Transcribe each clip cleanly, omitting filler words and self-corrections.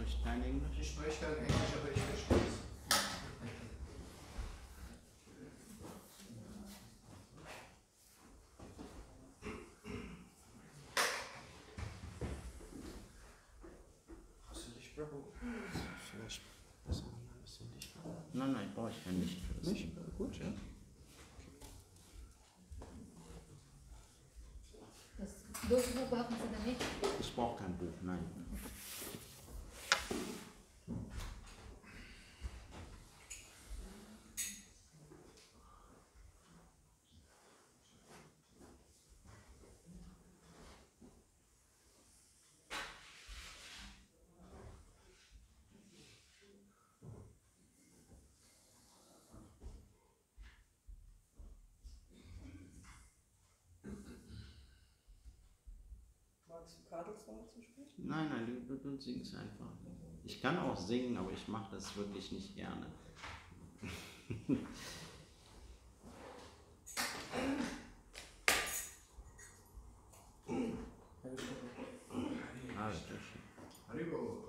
spricht kein Englisch? Ich spreche kein Englisch, aber ich verstehe es. Hast du dich, Prabhu? Vielleicht besser ein bisschen Licht. Nein, brauche ich kein Licht. Nicht? Gut, ja. Das Buch brauchen Sie da nicht? Ich brauche kein Buch, nein. Magst du Kadelsongs zu sprechen? Nein, du singst einfach. Ich kann auch singen, aber ich mache das wirklich nicht gerne. Haribo.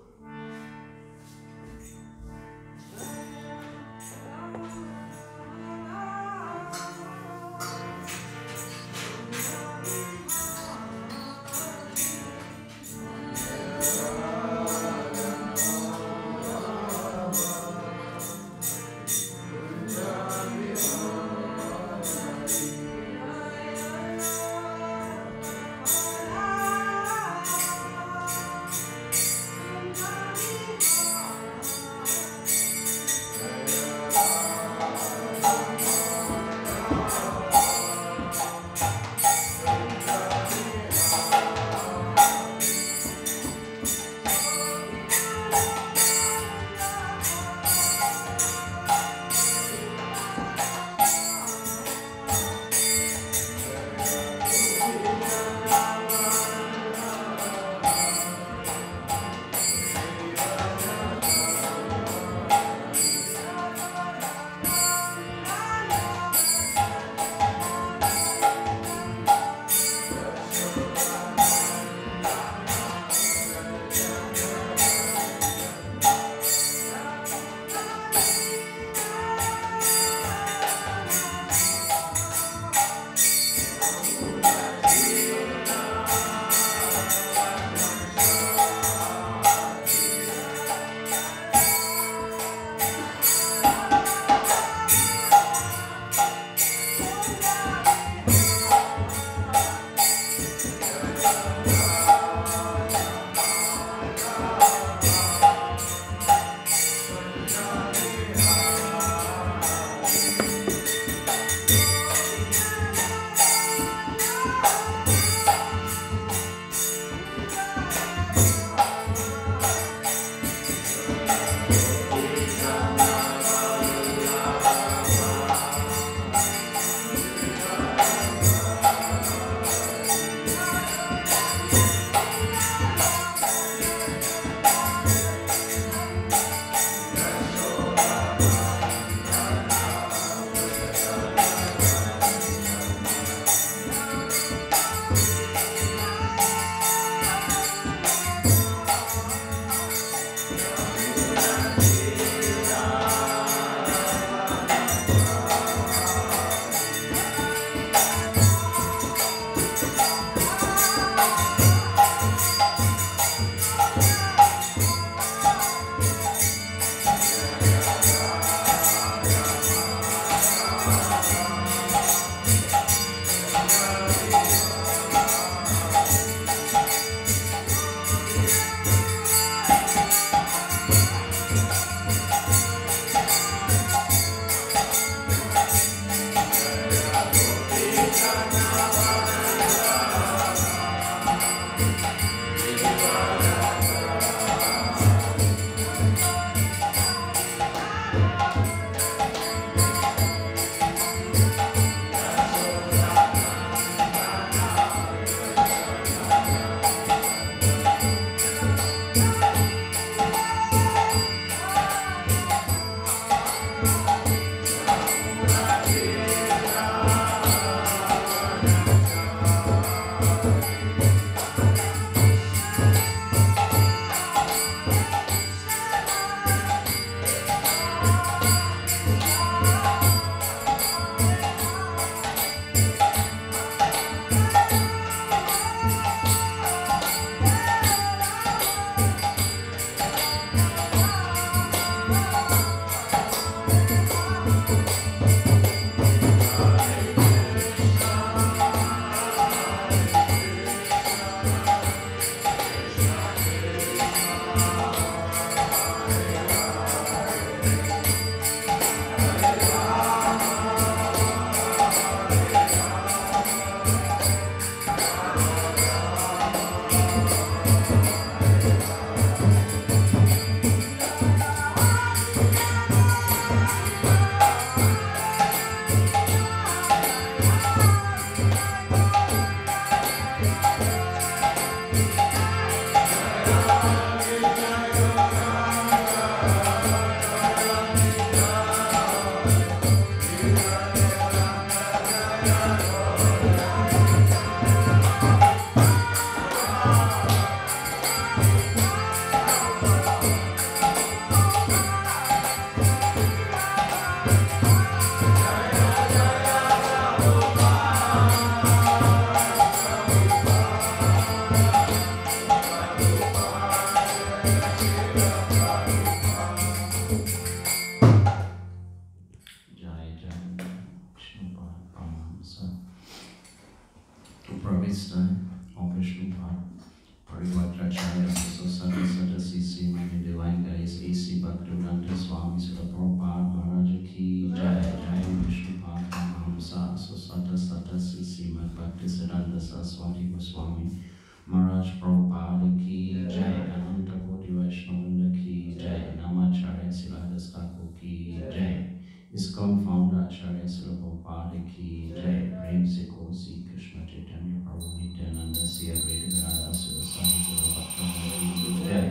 Maharaj Prabhupada ki jai, Ananta Koti Vaishnavanda ki jai, Namacharya Siladas Thakur ki jai, ISKCON founder Acharya Srila Prabhupada ki jai, Prem Se Kosi Krishna Chaitanya Prabhu Nityananda Siya Vedagara Sivasari Srila Bhaktivinoda ki jai,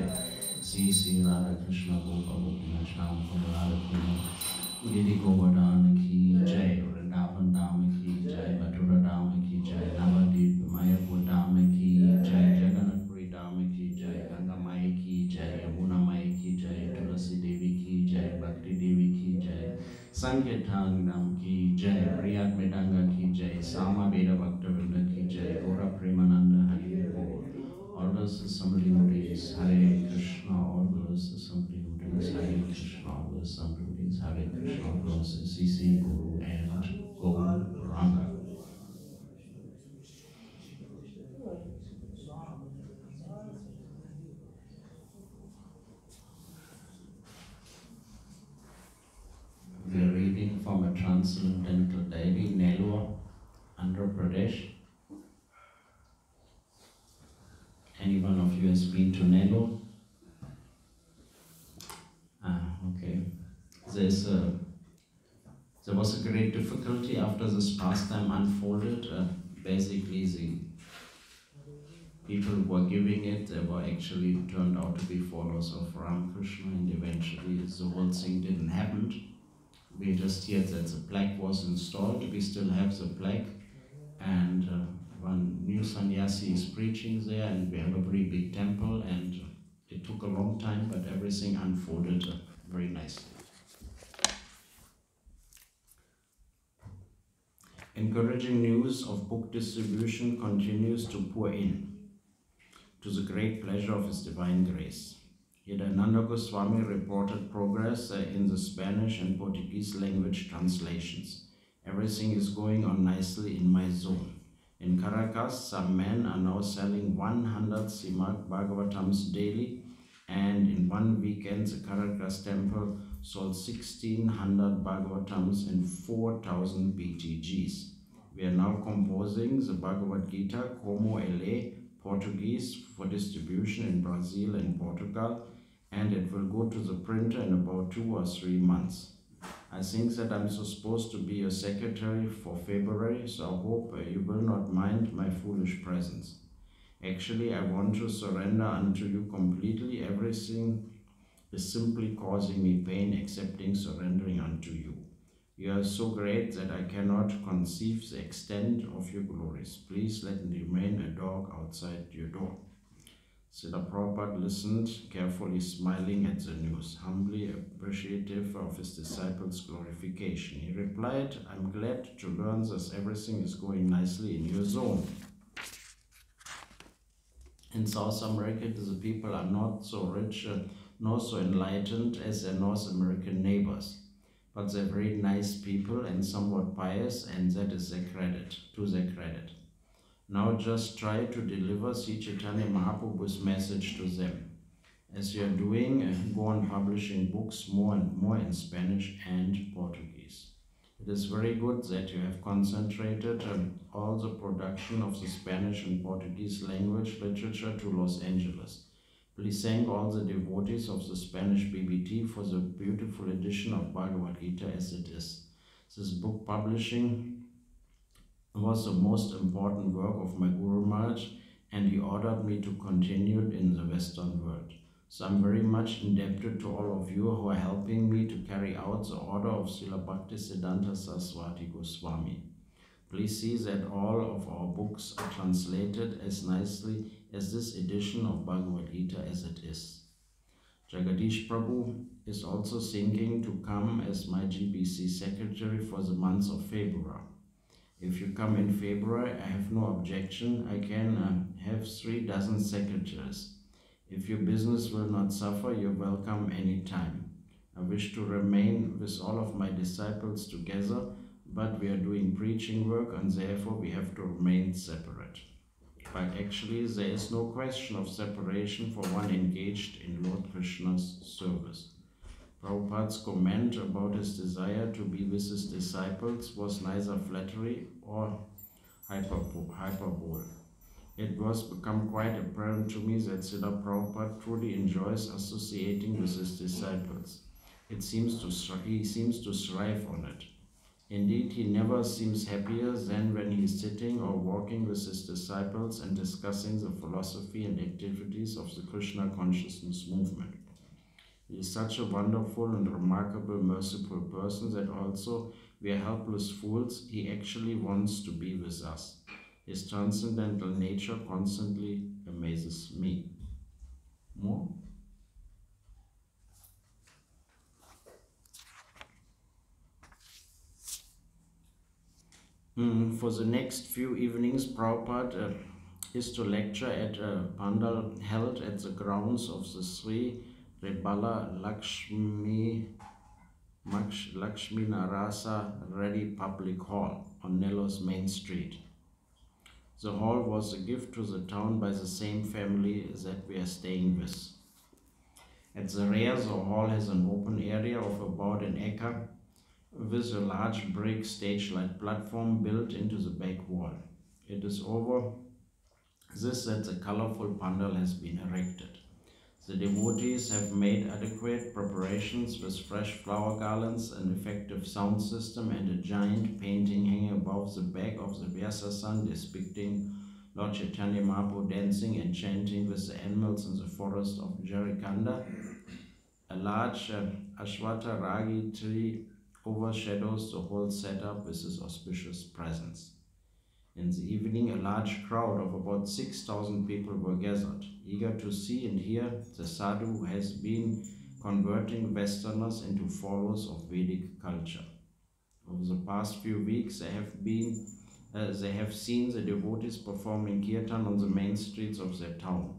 Sri Radha Krishna Gopa Gopinath Sham Radha Kumar Giri Govardhana ki jai, Vrindavan Dhama ki jai, Mathura Dhama ki jai, Navadip Mayapur Dhama ki jai, Jagannath Puri Dhama ki jai, Ganga Maya ki jai, Yamuna Maya ki jai, Tulasi Devi ki jai, Bhakti Devi ki jai, Sankirtan Dham ki jai, Priyat Medanga ki jai, Sama Veda Bhaktivinoda ki jai, Gaura Premananda Hari Bol. All those assembled devotees, Hare Krishna. All those assembled devotees, Hare Krishna. All those assembled devotees, Hare Krishna. All those CC Guru and Gauranga. We are reading from a transcendental diary, Nellore, Andhra Pradesh. Any one of you has been to Nellore? Okay. There was a great difficulty after this pastime unfolded. Basically, the people who were giving it, they were actually turned out to be followers of Ramakrishna, and eventually the whole thing didn't happen. We just heard that the plaque was installed. We still have the plaque, and one new sannyasi is preaching there, and we have a very big temple, and it took a long time, but everything unfolded very nicely. Encouraging news of book distribution continues to pour in, to the great pleasure of His Divine Grace. Nanda Goswami reported progress in the Spanish and Portuguese language translations. Everything is going on nicely in my zone. In Caracas, some men are now selling 100 Srimad Bhagavatams daily, and in one weekend the Caracas temple sold 1600 Bhagavatams and 4000 BTGs. We are now composing the Bhagavad Gita Como Ele Portuguese for distribution in Brazil and Portugal, and it will go to the printer in about 2 or 3 months. I think that I'm supposed to be your secretary for February, so I hope you will not mind my foolish presence. Actually, I want to surrender unto you completely. Everything is simply causing me pain, excepting surrendering unto you. You are so great that I cannot conceive the extent of your glories. Please let me remain a dog outside your door. Srila Prabhupada listened, carefully smiling at the news, humbly appreciative of his disciples' glorification. He replied, I'm glad to learn that everything is going nicely in your zone. In South America, the people are not so rich nor so enlightened as their North American neighbors, but they're very nice people and somewhat pious, and that is their credit, to their credit. Now just try to deliver Sri Chaitanya Mahaprabhu's message to them. As you are doing, go on publishing books more and more in Spanish and Portuguese. It is very good that you have concentrated all the production of the Spanish and Portuguese language literature to Los Angeles. Please thank all the devotees of the Spanish BBT for the beautiful edition of Bhagavad Gita as it is. This book publishing was the most important work of my Guru Maharaj, and he ordered me to continue it in the Western world. So I'm very much indebted to all of you who are helping me to carry out the order of Srila Bhaktisiddhanta Saraswati Goswami. Please see that all of our books are translated as nicely as this edition of Bhagavad Gita as it is. Jagadish Prabhu is also thinking to come as my GBC secretary for the month of February. If you come in February, I have no objection. I can have 3 dozen secretaries. If your business will not suffer, you're welcome anytime. I wish to remain with all of my disciples together, but we are doing preaching work and therefore we have to remain separate. But actually there is no question of separation for one engaged in Lord Krishna's service. Prabhupada's comment about his desire to be with his disciples was neither flattery or hyperbole. It was become quite apparent to me that Srila Prabhupada truly enjoys associating with his disciples. He seems to thrive on it. Indeed, he never seems happier than when he is sitting or walking with his disciples and discussing the philosophy and activities of the Krishna consciousness movement. He is such a wonderful and remarkable, merciful person that also we are helpless fools. He actually wants to be with us. His transcendental nature constantly amazes me. More? For the next few evenings, Prabhupada is to lecture at a pandal held at the grounds of the Sri Rebala Lakshmi Narasa Reddy Public Hall on Nellos Main Street. The hall was a gift to the town by the same family that we are staying with. At the rear, the hall has an open area of about an acre with a large brick stage-like platform built into the back wall. It is over this that the colorful pandal has been erected. The devotees have made adequate preparations with fresh flower garlands, an effective sound system, and a giant painting hanging above the back of the Vyasasan depicting Lord Chaitanya Mahaprabhu dancing and chanting with the animals in the forest of Jarikanda. A large Ashwata Ragi tree overshadows the whole setup with his auspicious presence. In the evening, a large crowd of about 6,000 people were gathered, eager to see and hear the sadhu who has been converting Westerners into followers of Vedic culture. Over the past few weeks, they have seen the devotees performing kirtan on the main streets of their town.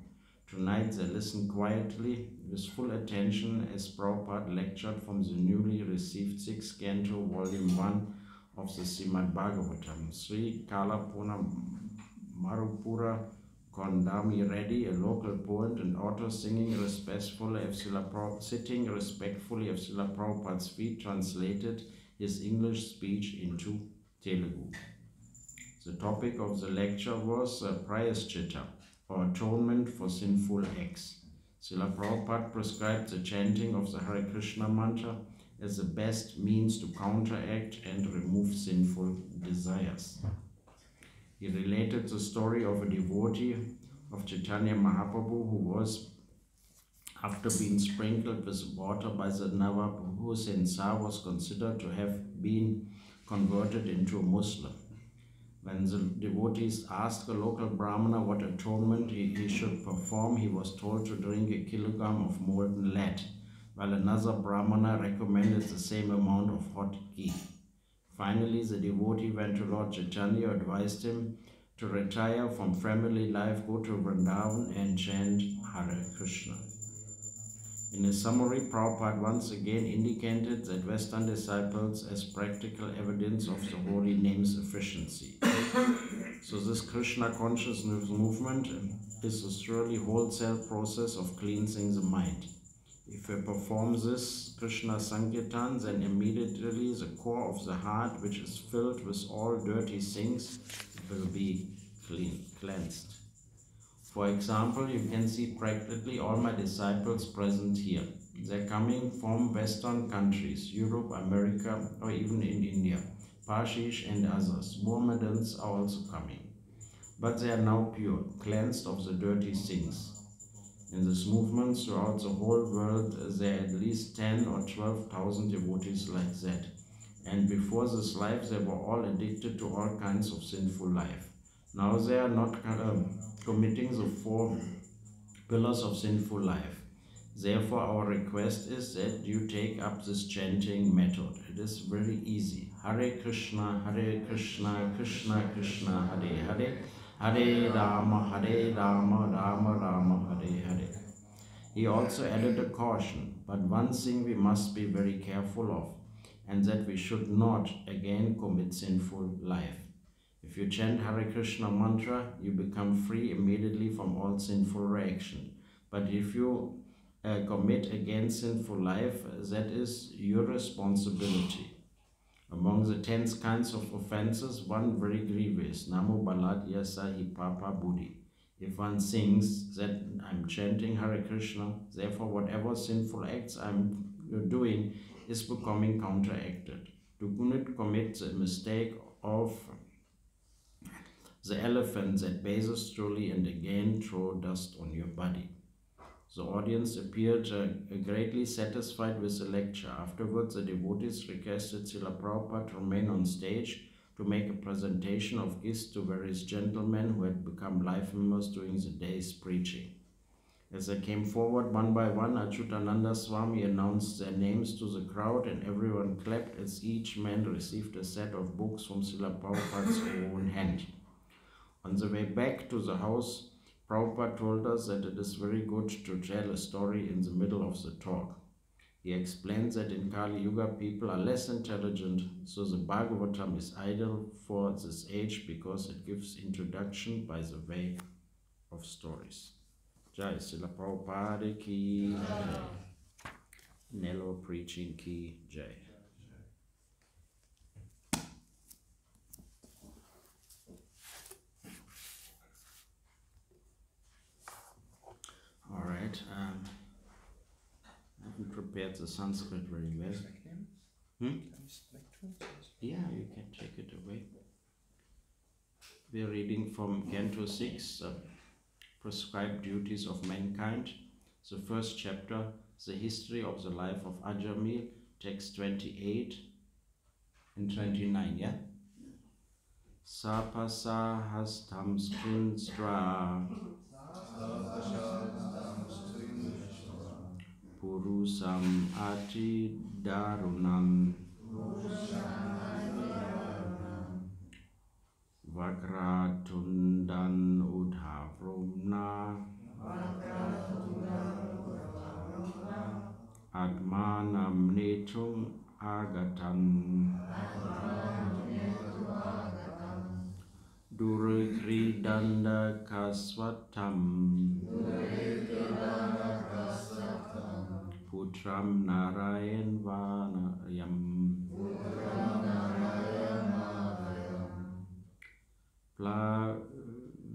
Tonight, they listened quietly with full attention as Prabhupada lectured from the newly received 6th canto, volume 1 of the Srimad Bhagavatam. Sri Kalapuna Marupura Kondami Reddy, a local poet and author, sitting respectfully of Srila Prabhupada's feet, translated his English speech into Telugu. The topic of the lecture was Prayaschita, or atonement for sinful acts. Srila Prabhupada prescribed the chanting of the Hare Krishna mantra as the best means to counteract and remove sinful desires. He related the story of a devotee of Chaitanya Mahaprabhu who was, after being sprinkled with water by the Navaprabhu Sensar, was considered to have been converted into a Muslim. When the devotees asked a local Brahmana what atonement he should perform, he was told to drink a kilogram of molten lead, while another Brahmana recommended the same amount of hot ghee. Finally, the devotee went to Lord Chaitanya, advised him to retire from family life, go to Vrindavan and chant Hare Krishna. In a summary, Prabhupada once again indicated that Western disciples as practical evidence of the holy name's efficiency. So this Krishna consciousness movement is a surely wholesale process of cleansing the mind. If we perform this Krishna Sankirtan, then immediately the core of the heart, which is filled with all dirty things, will be cleansed. For example, you can see practically all my disciples present here. They're coming from Western countries, Europe, America, or even in India. Parsis and others. Mohammedans are also coming. but they are now pure, cleansed of the dirty things. In this movement throughout the whole world, there are at least 10 or 12,000 devotees like that. And before this life, they were all addicted to all kinds of sinful life. Now they are not committing the 4 pillars of sinful life. Therefore, our request is that you take up this chanting method. It is very easy. Hare Krishna, Krishna Krishna, Hare Hare, Hare Rama, Rama Rama, Hare Hare. He also added a caution, but one thing we must be very careful of, and that we should not again commit sinful life. If you chant Hare Krishna mantra, you become free immediately from all sinful reaction. But if you commit again sinful life, that is your responsibility. Among the 10 kinds of offenses, one very grievous, Namo Balad Yasa Hi Papa Buddhi. If one thinks that I'm chanting Hare Krishna, therefore whatever sinful acts I'm doing is becoming counteracted. Do not commit the mistake of the elephant that bathes truly and again throw dust on your body. The audience appeared greatly satisfied with the lecture. Afterwards, the devotees requested Srila Prabhupada to remain on stage to make a presentation of gifts to various gentlemen who had become life members during the day's preaching. As they came forward one by one, Achyutananda Swami announced their names to the crowd, and everyone clapped as each man received a set of books from Srila Prabhupada's own hand. On the way back to the house, Prabhupada told us that it is very good to tell a story in the middle of the talk. He explains that in Kali Yuga people are less intelligent, so the Bhagavatam is ideal for this age because it gives introduction by the way of stories. Jai Srila Prabhupada ki Jai. Nello preaching ki Jai. All right. I haven't prepared the Sanskrit very well. Yeah, you can take it away. We are reading from Canto 6, Prescribed Duties of Mankind. The first chapter, the history of the life of Ajamil, text 28 and 29, yeah? Sapasa hastam skrinstra Purusam ati darunam Vakratundan udhavrumna Atmanam netum agatan Durikridanda kasvatam Putram Narayan Vanayam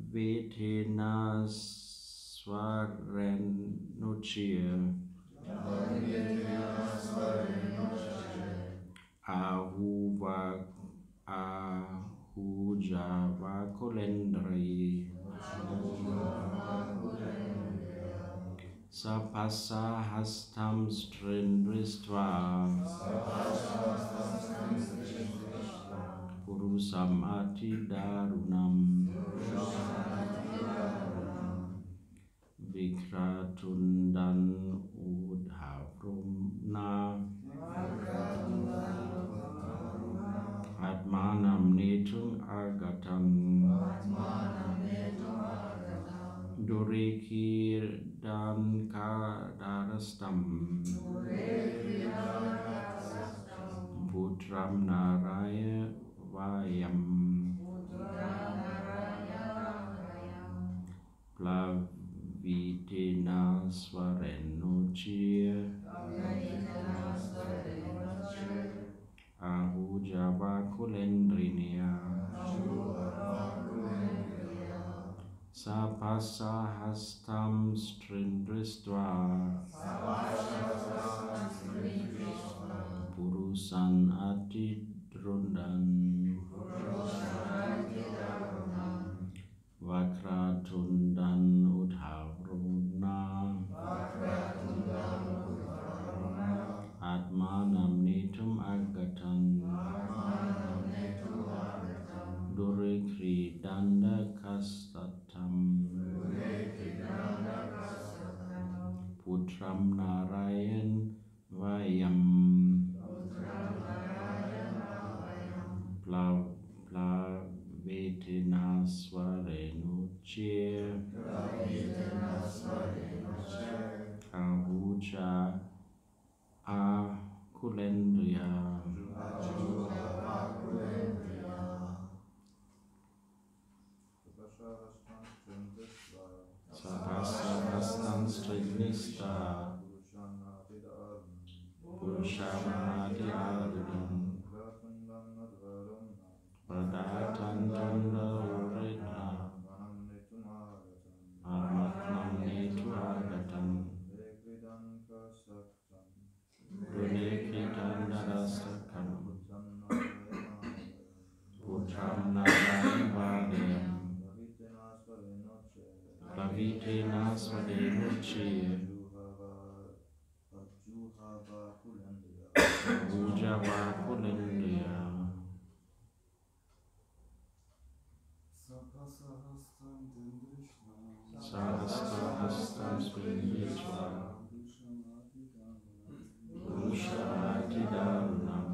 Plavetena Svarenuchir Ahujava Kolendri Sapasa hastam strindristva Purusam ati darunam Vikratundan udhavrumna Atmanam netum agatam Durikir dan kadarastam Putram naraya vayam Plavitena svarenuchir Ahujava kulendrinia Sapasa hastam strindristva Purusan ati drundan Putram Narayan Vayam Plavetina Svarenuche Kavucha Akulendriya Sahasrahastan Strinista Purushamadhyadunam Pradhatantandaurita Amatnam Netuagatam Gunekritandarasakam Putram Narayanvadayam Plavitena Svadenuche Ujava Kulendriya Sahasrahastam Srimad Purushamatidarunam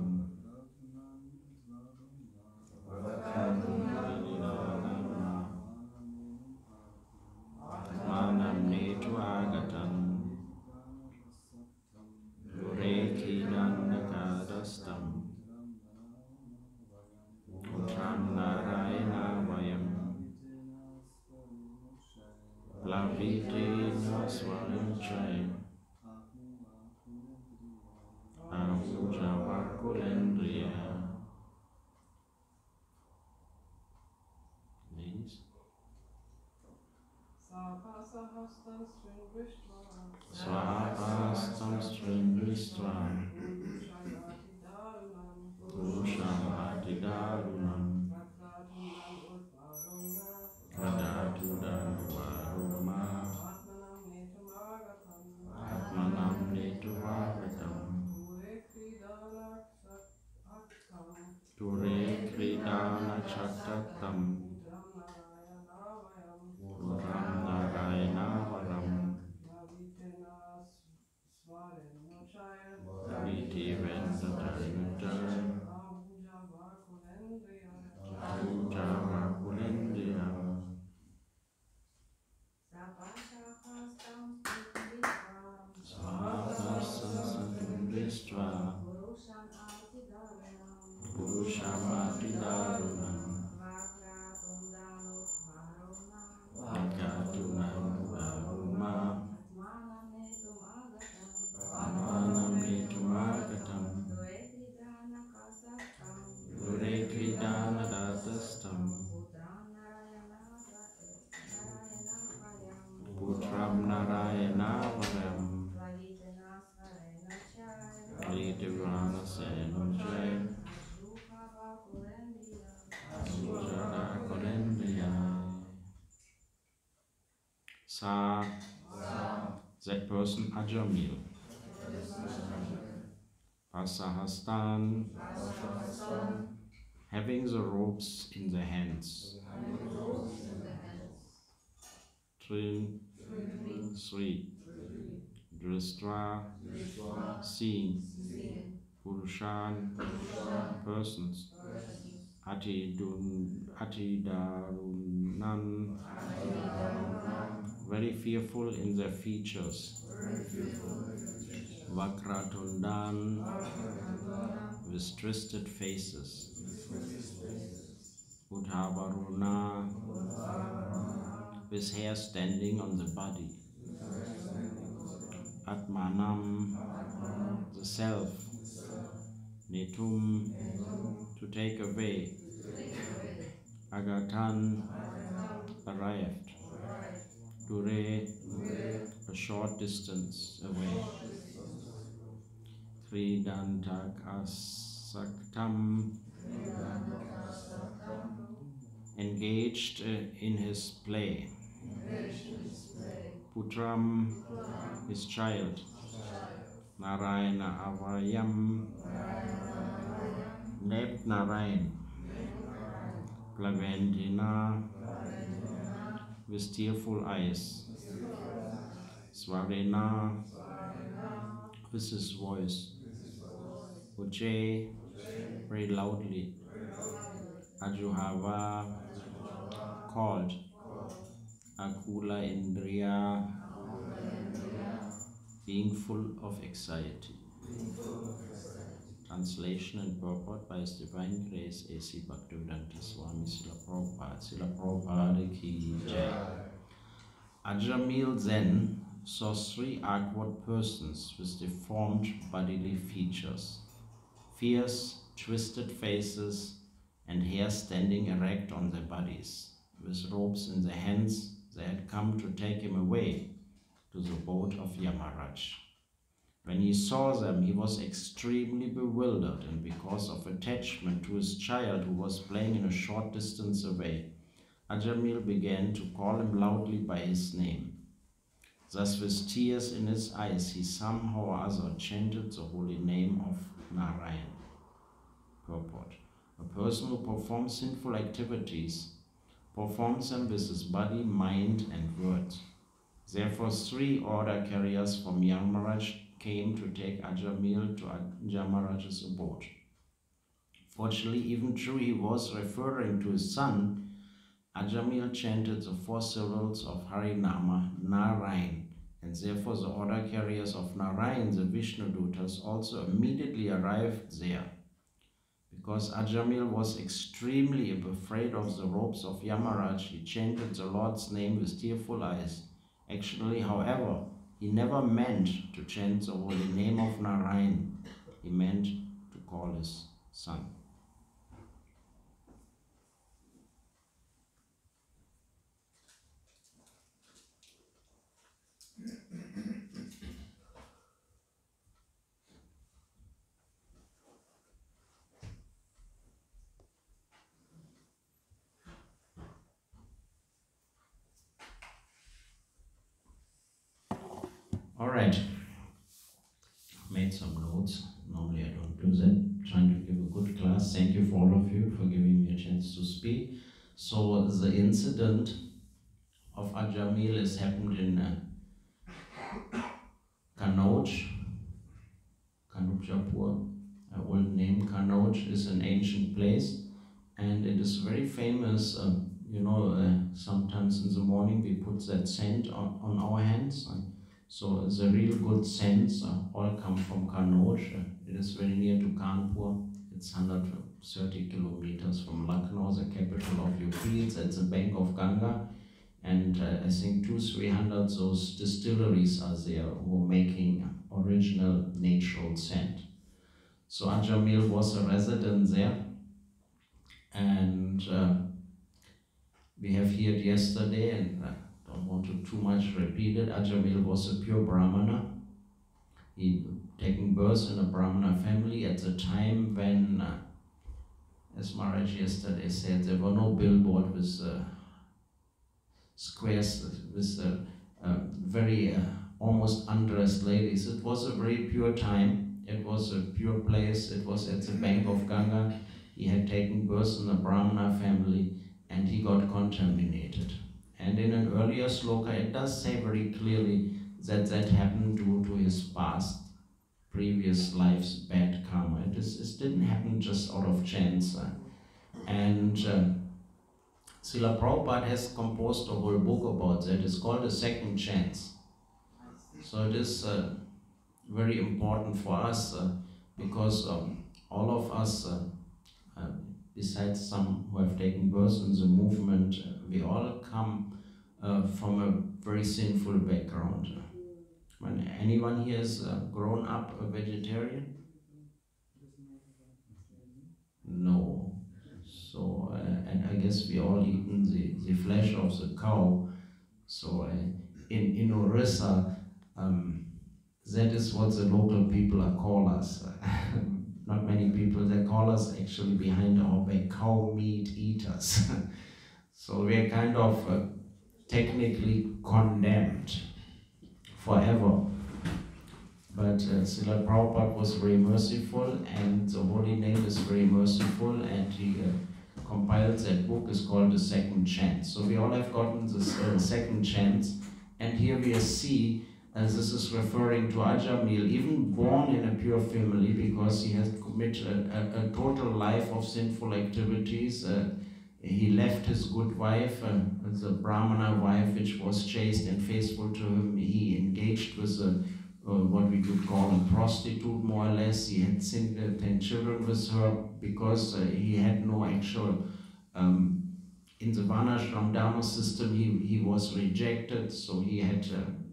Atmanam Netu Agatam Durekidannakadastam Utram Narayana Vayam Plavitena Svarenchayam Ahujavakulendriya. Ladies. Swahastam Stringistva Purushamatidarunam Pradatudanvaruma Atmanam Netuagatam Ture Kridana Chaktatam Putram Narayana Varam Viti Vendatarnutam Ujava Kulendriya Sahasrahastam Purushamatidarunam Akatunam Varuma Atmanam Netumagatam Durekridana Datastam Putram Narayana Varam Pradevana Senujaya Sujada Sa that person Ajamil Pasahastan having the ropes in the hands Trin Sri Dristra seeing Purushan persons Atidarunan very fearful in their features Vakratundan with twisted faces Udhavaruna with hair standing on the body Atmanam the self Netum to take away Agatan arrived Dure a short distance away Kridantakasaktam engaged in his play Putram his child Narayana Avayam named Narayan Plavendina with tearful eyes Svarena, with his voice. Ujjayi, very loudly. Ajuhava, called. Akula Indriya, being full of anxiety. Translation and purport by His Divine Grace A.C. Bhaktivedanta Swami Srila Prabhupada. Srila Prabhupada ki jai. Ajamil then saw three awkward persons with deformed bodily features, fierce, twisted faces, and hair standing erect on their bodies. With ropes in their hands, they had come to take him away to the abode of Yamaraj. When he saw them, he was extremely bewildered, and because of attachment to his child who was playing in a short distance away, Ajamil began to call him loudly by his name. Thus, with tears in his eyes, he somehow or other chanted the holy name of Narayan. Purport: a person who performs sinful activities performs them with his body, mind, and words. Therefore, three order carriers from Yamaraj came to take Ajamil to Yamaraj's abode. Fortunately, even though he was referring to his son, Ajamil chanted the four syllables of Harinama, Narayan, and therefore the order carriers of Narayan, the Vishnu Dutas, also immediately arrived there. Because Ajamil was extremely afraid of the ropes of Yamaraj, he chanted the Lord's name with tearful eyes. Actually, however, he never meant to chant the holy name of Narayan. He meant to call his son. All right, made some notes. Normally I don't do that. Trying to give a good class. Thank you for all of you for giving me a chance to speak. So the incident of Ajamil has happened in Kanauj, Kanupjapur. Old name Kanauj is an ancient place, and it is very famous. Sometimes in the morning we put that scent on our hands. So the real good scents all come from Kanauj. It is very near to Kanpur. It's 130 kilometers from Lucknow, the capital of UP. It's at the bank of Ganga. And I think 200-300 those distilleries are there who are making original natural scent. So Ajamil was a resident there. And we have heard yesterday, and don't want to too much repeat it, Ajamil was a pure Brahmana. He taken birth in a Brahmana family at the time when, as Maharaj yesterday said, there were no billboard with squares, with very almost undressed ladies. It was a very pure time. It was a pure place. It was at the bank of Ganga. He had taken birth in a Brahmana family, and he got contaminated. And in an earlier sloka, it does say very clearly that that happened due to his past, previous life's bad karma. It didn't happen just out of chance. And Srila Prabhupada has composed a whole book about that. It's called A Second Chance. So it is very important for us because all of us, besides some who have taken birth in the movement, we all come from a very sinful background. When anyone here has grown up a vegetarian? No. So, and I guess we all eaten the flesh of the cow. So in Orissa, that is what the local people call us. Not many people, they call us actually behind our back cow meat eaters. So we are kind of technically condemned forever. But Srila Prabhupada was very merciful, and the holy name is very merciful, and he compiled that book. Is called The Second Chance. So we all have gotten this second chance, and here we see as this is referring to Ajamil, even born in a pure family, because he has committed a total life of sinful activities. He left his good wife, the Brahmana wife, which was chaste and faithful to him. He engaged with what we could call a prostitute, more or less. He had 10 children with her because he had no actual, in the Varnashram Dharma system, he was rejected, so he had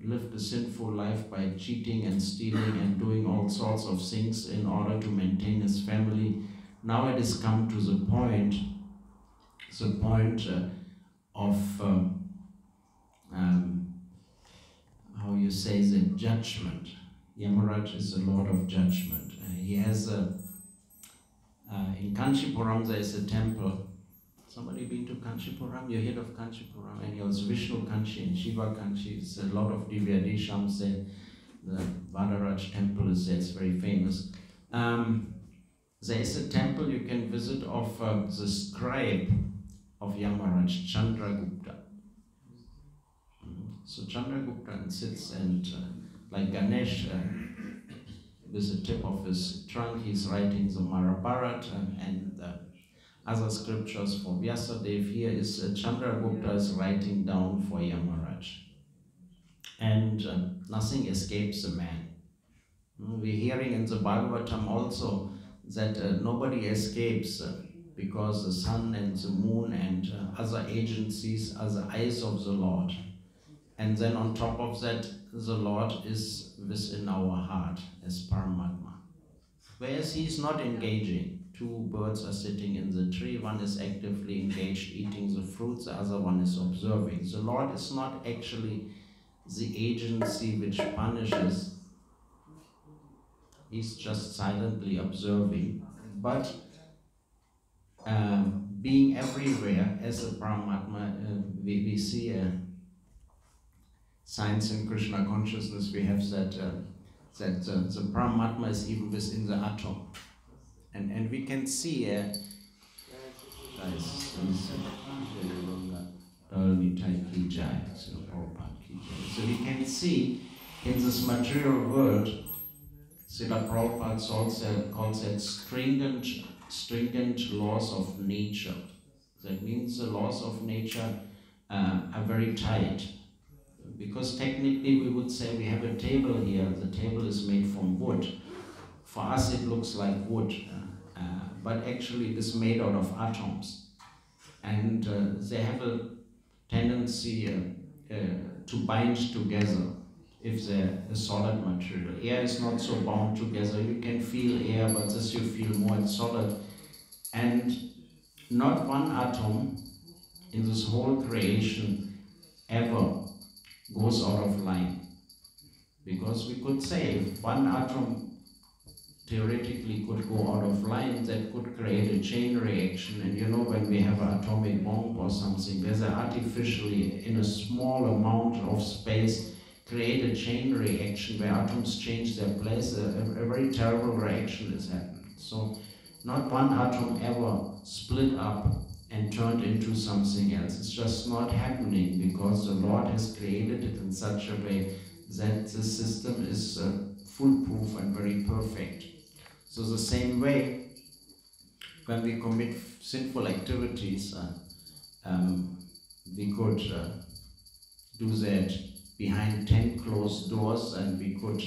lived a sinful life by cheating and stealing and doing all sorts of things in order to maintain his family. Now it has come to the point of how you say, the judgment. Yamaraj is a lord of judgment. He has in Kanchipuram there is a temple. Somebody been to Kanchipuram? You heard of Kanchipuram? And there's Vishnu Kanchi and Shiva Kanchi. It's a lot of Divyadeshams there. The Vadaraj temple is there, it's very famous. There is a temple you can visit of the scribe of Yamaraj, Chandragupta. So Chandragupta sits and like Ganesh, with the tip of his trunk, he's writing the Mahabharata and other scriptures for Vyasadev. Here is Chandragupta is writing down for Yamaraj. And nothing escapes the man. We're hearing in the Bhagavatam also that nobody escapes because the sun and the moon and other agencies are the eyes of the Lord. And then on top of that, the Lord is within our heart as Paramatma. Whereas he is not engaging. Two birds are sitting in the tree, one is actively engaged eating the fruits, the other one is observing. The Lord is not actually the agency which punishes, he's just silently observing, but being everywhere as a Paramatma, we see science in Krishna consciousness, we have that the Paramatma is even within the atom. And we can see so we can see in this material world, Srila Prabhupada calls that stringent laws of nature. That means the laws of nature are very tight. Because technically we would say we have a table here, the table is made from wood. For us it looks like wood, but actually it is made out of atoms. And they have a tendency to bind together if they're a solid material. Air is not so bound together. You can feel air, but this you feel more solid. And not one atom in this whole creation ever goes out of line. Because we could say if one atom theoretically could go out of line, that could create a chain reaction. And you know, when we have an atomic bomb or something, there's artificially, in a small amount of space, create a chain reaction where atoms change their place. A very terrible reaction is happening. So not one atom ever split up and turned into something else. It's just not happening because the Lord has created it in such a way that the system is foolproof and very perfect. So the same way, when we commit sinful activities, we could do that behind 10 closed doors, and we could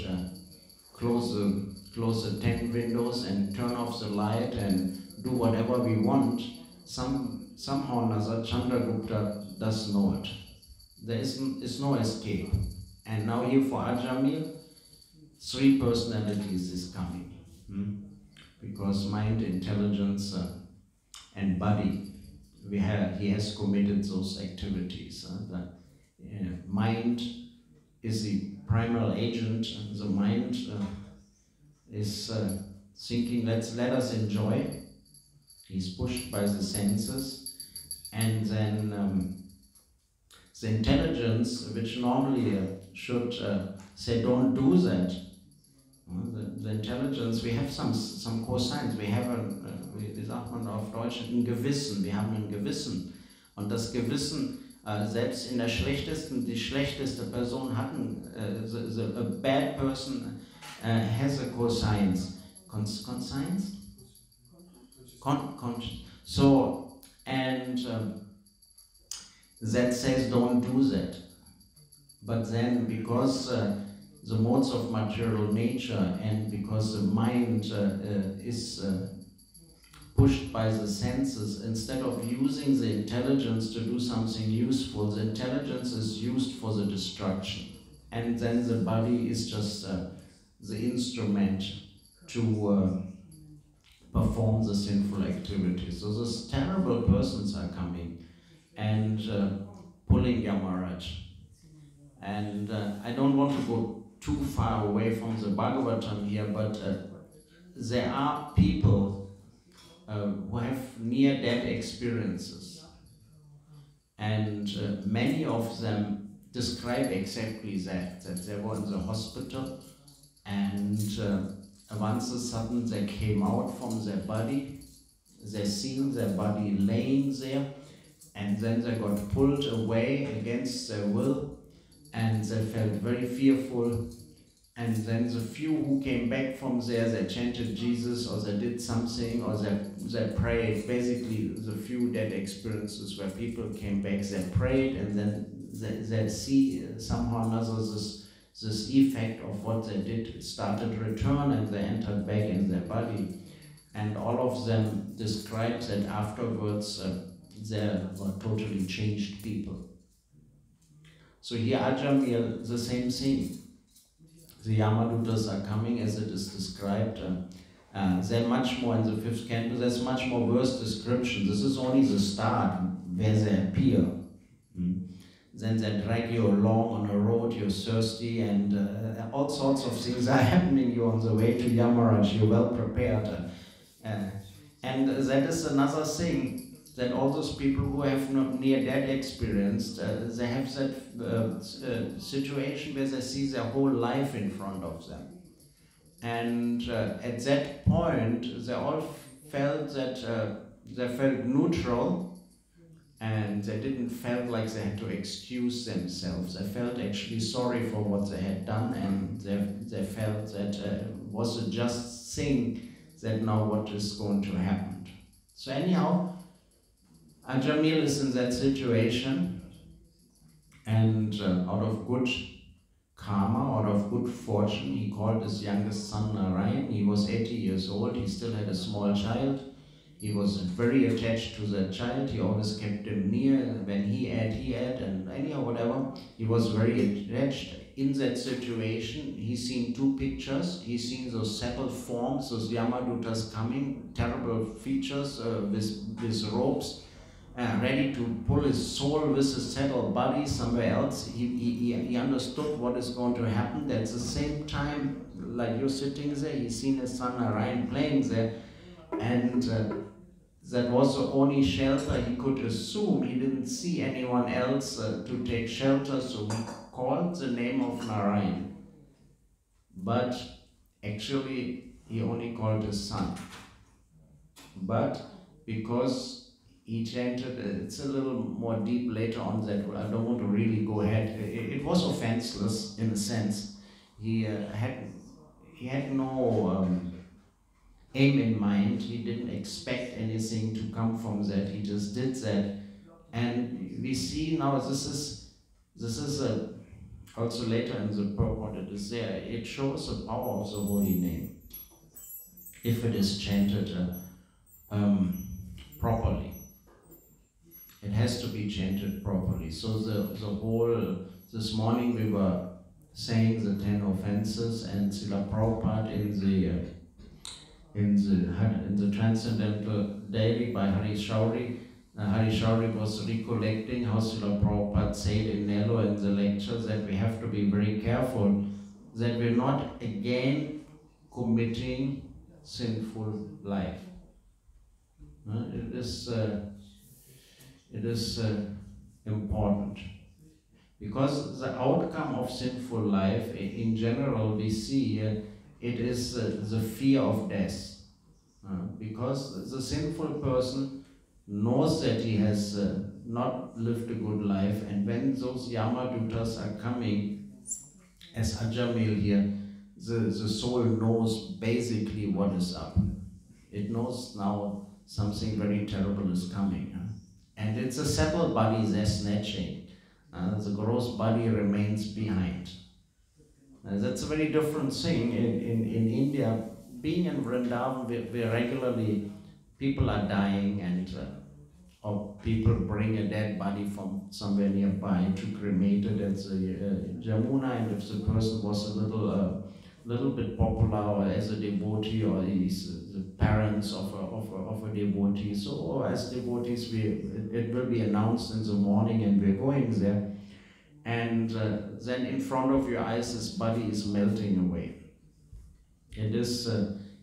close the 10 windows and turn off the light and do whatever we want. Somehow or another, Chandragupta does know it. There is no escape. And now here for Ajamil, 3 personalities is coming. Because mind, intelligence, and body, he has committed those activities. The mind is the primal agent. The mind is thinking, let us enjoy. He's pushed by the senses. And then the intelligence, which normally should say, don't do that. The intelligence, we have some cosines, wie sagt man auf Deutsch, ein Gewissen, wir haben ein Gewissen. Und das Gewissen selbst in der die schlechteste Person hatten, a bad person has a conscience. Conscience? So, and that says don't do that. But then, because the modes of material nature and because the mind is pushed by the senses, instead of using the intelligence to do something useful, the intelligence is used for the destruction. And then the body is just the instrument to perform the sinful activities. So those terrible persons are coming and pulling Yamaraj. And I don't want to go too far away from the Bhagavatam here, but there are people who have near-death experiences. And many of them describe exactly that they were in the hospital and once a sudden they came out from their body, they seen their body laying there, and then they got pulled away against their will, and they felt very fearful. And then the few who came back from there, they chanted Jesus, or they did something, or they prayed. Basically, the few dead experiences where people came back, they prayed, and then they see somehow or another this effect of what they did started to return, and they entered back in their body. And all of them described that afterwards they were totally changed people. So here Ajamil, the same thing. The Yamadutas are coming as it is described. They're much more in the 5th canto, there's much more worse description. This is only the start, where they appear. Then they drag you along on a road, you're thirsty, and all sorts of things are happening. You're on the way to Yamaraj, you're well prepared. And that is another thing, that all those people who have not near-death experienced, they have that situation where they see their whole life in front of them. And at that point, they all felt that they felt neutral, and they didn't felt like they had to excuse themselves. They felt actually sorry for what they had done, and they felt that it was a just thing that now what is going to happen. So anyhow, Ajamil is in that situation, and out of good karma, out of good fortune, he called his youngest son Narayan. He was 80 years old, he still had a small child. He was very attached to that child, he always kept him near. When he ate, and anyhow, whatever, he was very attached. In that situation, he's seen 2 pictures. He's seen those settled forms, those Yamadutas coming, terrible features with ropes, ready to pull his soul with his settled body somewhere else. He understood what is going to happen. At the same time, like you're sitting there, he's seen his son Narayan playing there, and that was the only shelter he could assume. He didn't see anyone else to take shelter, so he called the name of Narayan. But actually, he only called his son. But because he chanted, it's a little more deep later on that I don't want to really go ahead. It was offenseless in a sense. He had no aim in mind. He didn't expect anything to come from that. He just did that, and we see now this is also later in the purport it is there. It shows the power of the holy name if it is chanted properly. It has to be chanted properly. So the whole, this morning we were saying the 10 offenses, and Srila Prabhupada in the Transcendental Daily by Hari Shauri. Hari Shauri was recollecting how Srila Prabhupada said in Nelo in the lecture that we have to be very careful that we're not again committing sinful life. It is important, because the outcome of sinful life in general we see it is the fear of death, because the sinful person knows that he has not lived a good life, and when those Yamadutas are coming, as Ajamil here, the soul knows basically what is up. It knows now something very terrible is coming. And it's a settled body they're snatching. The gross body remains behind. That's a very different thing. In India, being in Vrindavan, we regularly, people are dying, and or people bring a dead body from somewhere nearby to cremate it at the Jamuna, and if the person was a little bit popular or as a devotee, or is the parents of a devotee, so as devotees it will be announced in the morning and we're going there, and then in front of your eyes this body is melting away. It is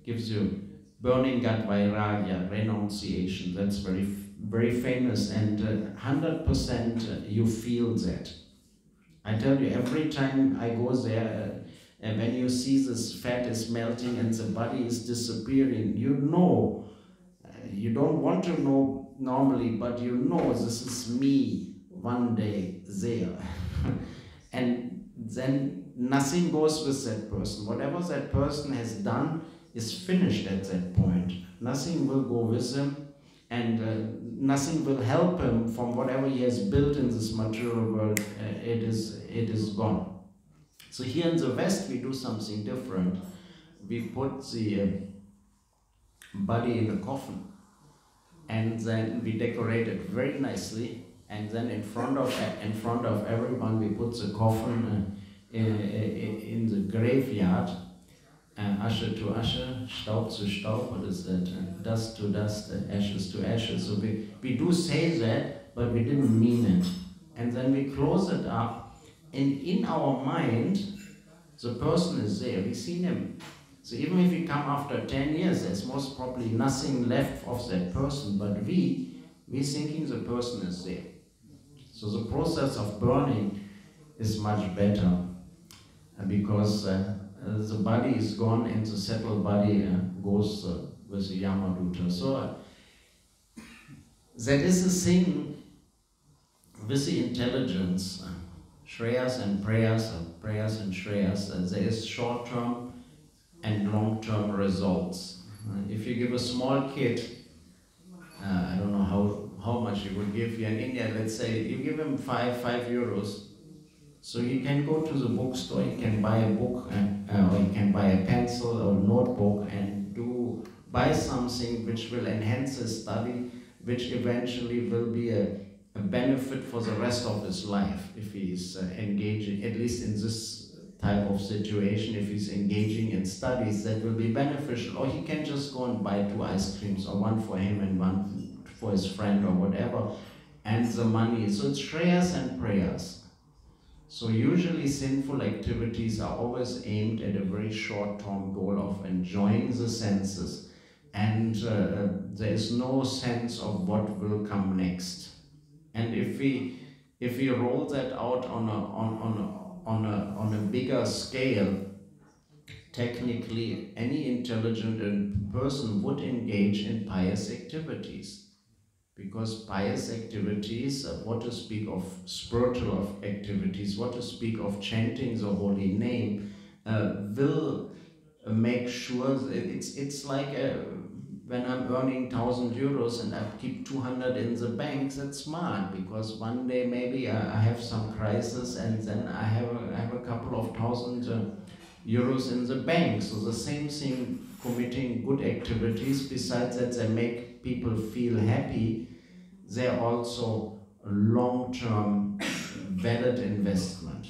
gives you burning gut vairagya, renunciation. That's very famous, and 100% you feel that. I tell you, every time I go there, and when you see this fat is melting and the body is disappearing, you know, you don't want to know normally, but you know this is me one day there. And then nothing goes with that person. Whatever that person has done is finished at that point. Nothing will go with him, and nothing will help him from whatever he has built in this material world. It is gone. So here in the West we do something different. We put the body in a coffin, and then we decorate it very nicely, and then in front of everyone we put the coffin in the graveyard, Asche to Asche, Staub zu Staub, what is that? Dust to dust, ashes to ashes. So we do say that, but we didn't mean it. And then we close it up, and in our mind, the person is there. We've seen him. So even if we come after 10 years, there's most probably nothing left of that person, but we're thinking the person is there. So the process of burning is much better, because the body is gone and the settled body goes with the Yamaduta. So that is the thing with the intelligence, Shreyas and prayers, prayers and Shreyas, there is short-term and long-term results. If you give a small kid, I don't know how much you would give here in India, let's say you give him 5 euros, so he can go to the bookstore, he can buy a book, or he can buy a pencil or notebook and buy something which will enhance his study, which eventually will be a benefit for the rest of his life if he's engaging, at least in this type of situation, if he's engaging in studies, that will be beneficial. Or he can just go and buy 2 ice creams, or one for him and one for his friend or whatever, and the money. So it's Shreyas and prayers. So usually sinful activities are always aimed at a very short-term goal of enjoying the senses, and there is no sense of what will come next. And if we roll that out on a bigger scale, technically any intelligent person would engage in pious activities. Because pious activities, what to speak of spiritual activities, what to speak of chanting the holy name, will make sure it's like when I'm earning 1,000 euros and I keep 200 in the bank. That's smart, because one day maybe I have some crisis and then I have a couple of 1,000 euros in the bank. So the same thing, committing good activities, besides that they make people feel happy, they're also a long-term valid investment.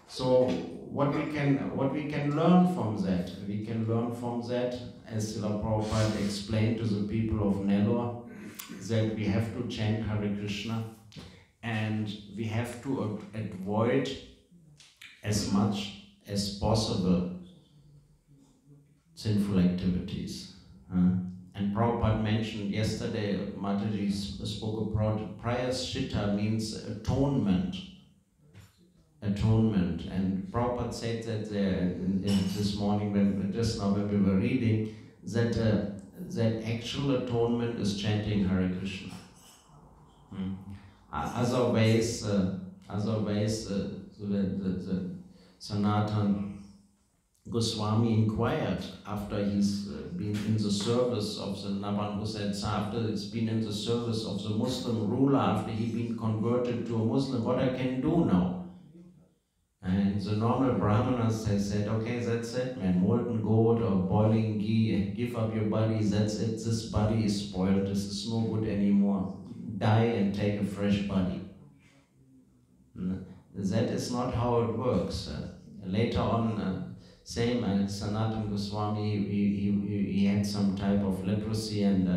So what we can learn from that? We can learn from that, as Srila Prabhupada explained to the people of Nellore, that we have to chant Hare Krishna, and we have to avoid as much as possible sinful activities. And Prabhupada mentioned yesterday, Mataji spoke about Prayaschitta means atonement. Atonement. And Prabhupada said that this morning, just now when we were reading, that actual atonement is chanting Hare Krishna. Otherwise, so the Sanatan Goswami inquired after he's been in the service of the Naban-Hussain, after he's been in the service of the Muslim ruler, after he'd been converted to a Muslim, what I can do now? And the normal Brahmanas have said, okay, that's it, man, molten gold or boiling ghee, give up your body, that's it, this body is spoiled, this is no good anymore. Die and take a fresh body. That is not how it works. Later on, same Sanatan Goswami, he had some type of leprosy and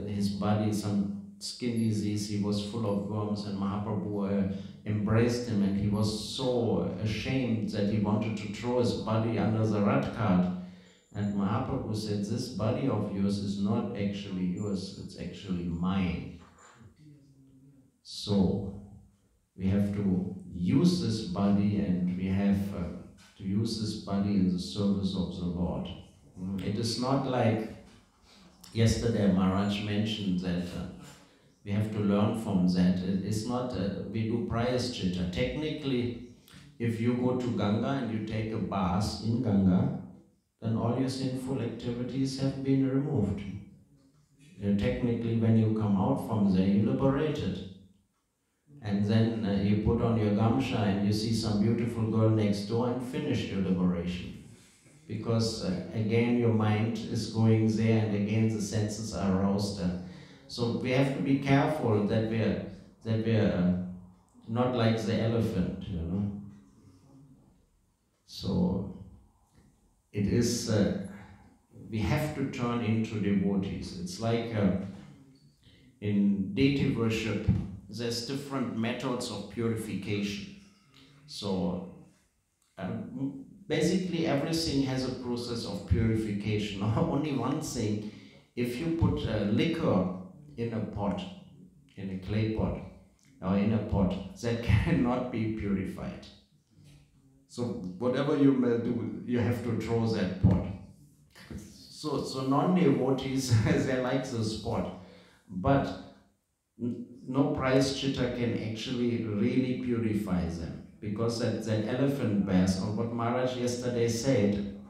his body, some skin disease, he was full of worms, and Mahaprabhu embraced him, and he was so ashamed that he wanted to throw his body under the rat cart. And Mahaprabhu said, this body of yours is not actually yours, it's actually mine. So we have to use this body, and we have to use this body in the service of the Lord. It is not like yesterday Maharaj mentioned that we have to learn from that. It's not, we do prayaschitta. Technically, if you go to Ganga and you take a bath in Ganga, then all your sinful activities have been removed. Technically, when you come out from there, you're liberated. And then you put on your gamsha and you see some beautiful girl next door and finish your liberation. Because again, your mind is going there, and again the senses are aroused. So we have to be careful that we're not like the elephant, you know. So it is, we have to turn into devotees. It's like in deity worship, there's different methods of purification. So basically everything has a process of purification. Only one thing, if you put liquor in a pot, in a clay pot, or in a pot, that cannot be purified. So whatever you may do, you have to throw that pot. So non-devotees, they like this pot, but no prayaschitta can actually really purify them, because that elephant bath, or what Maharaj yesterday said,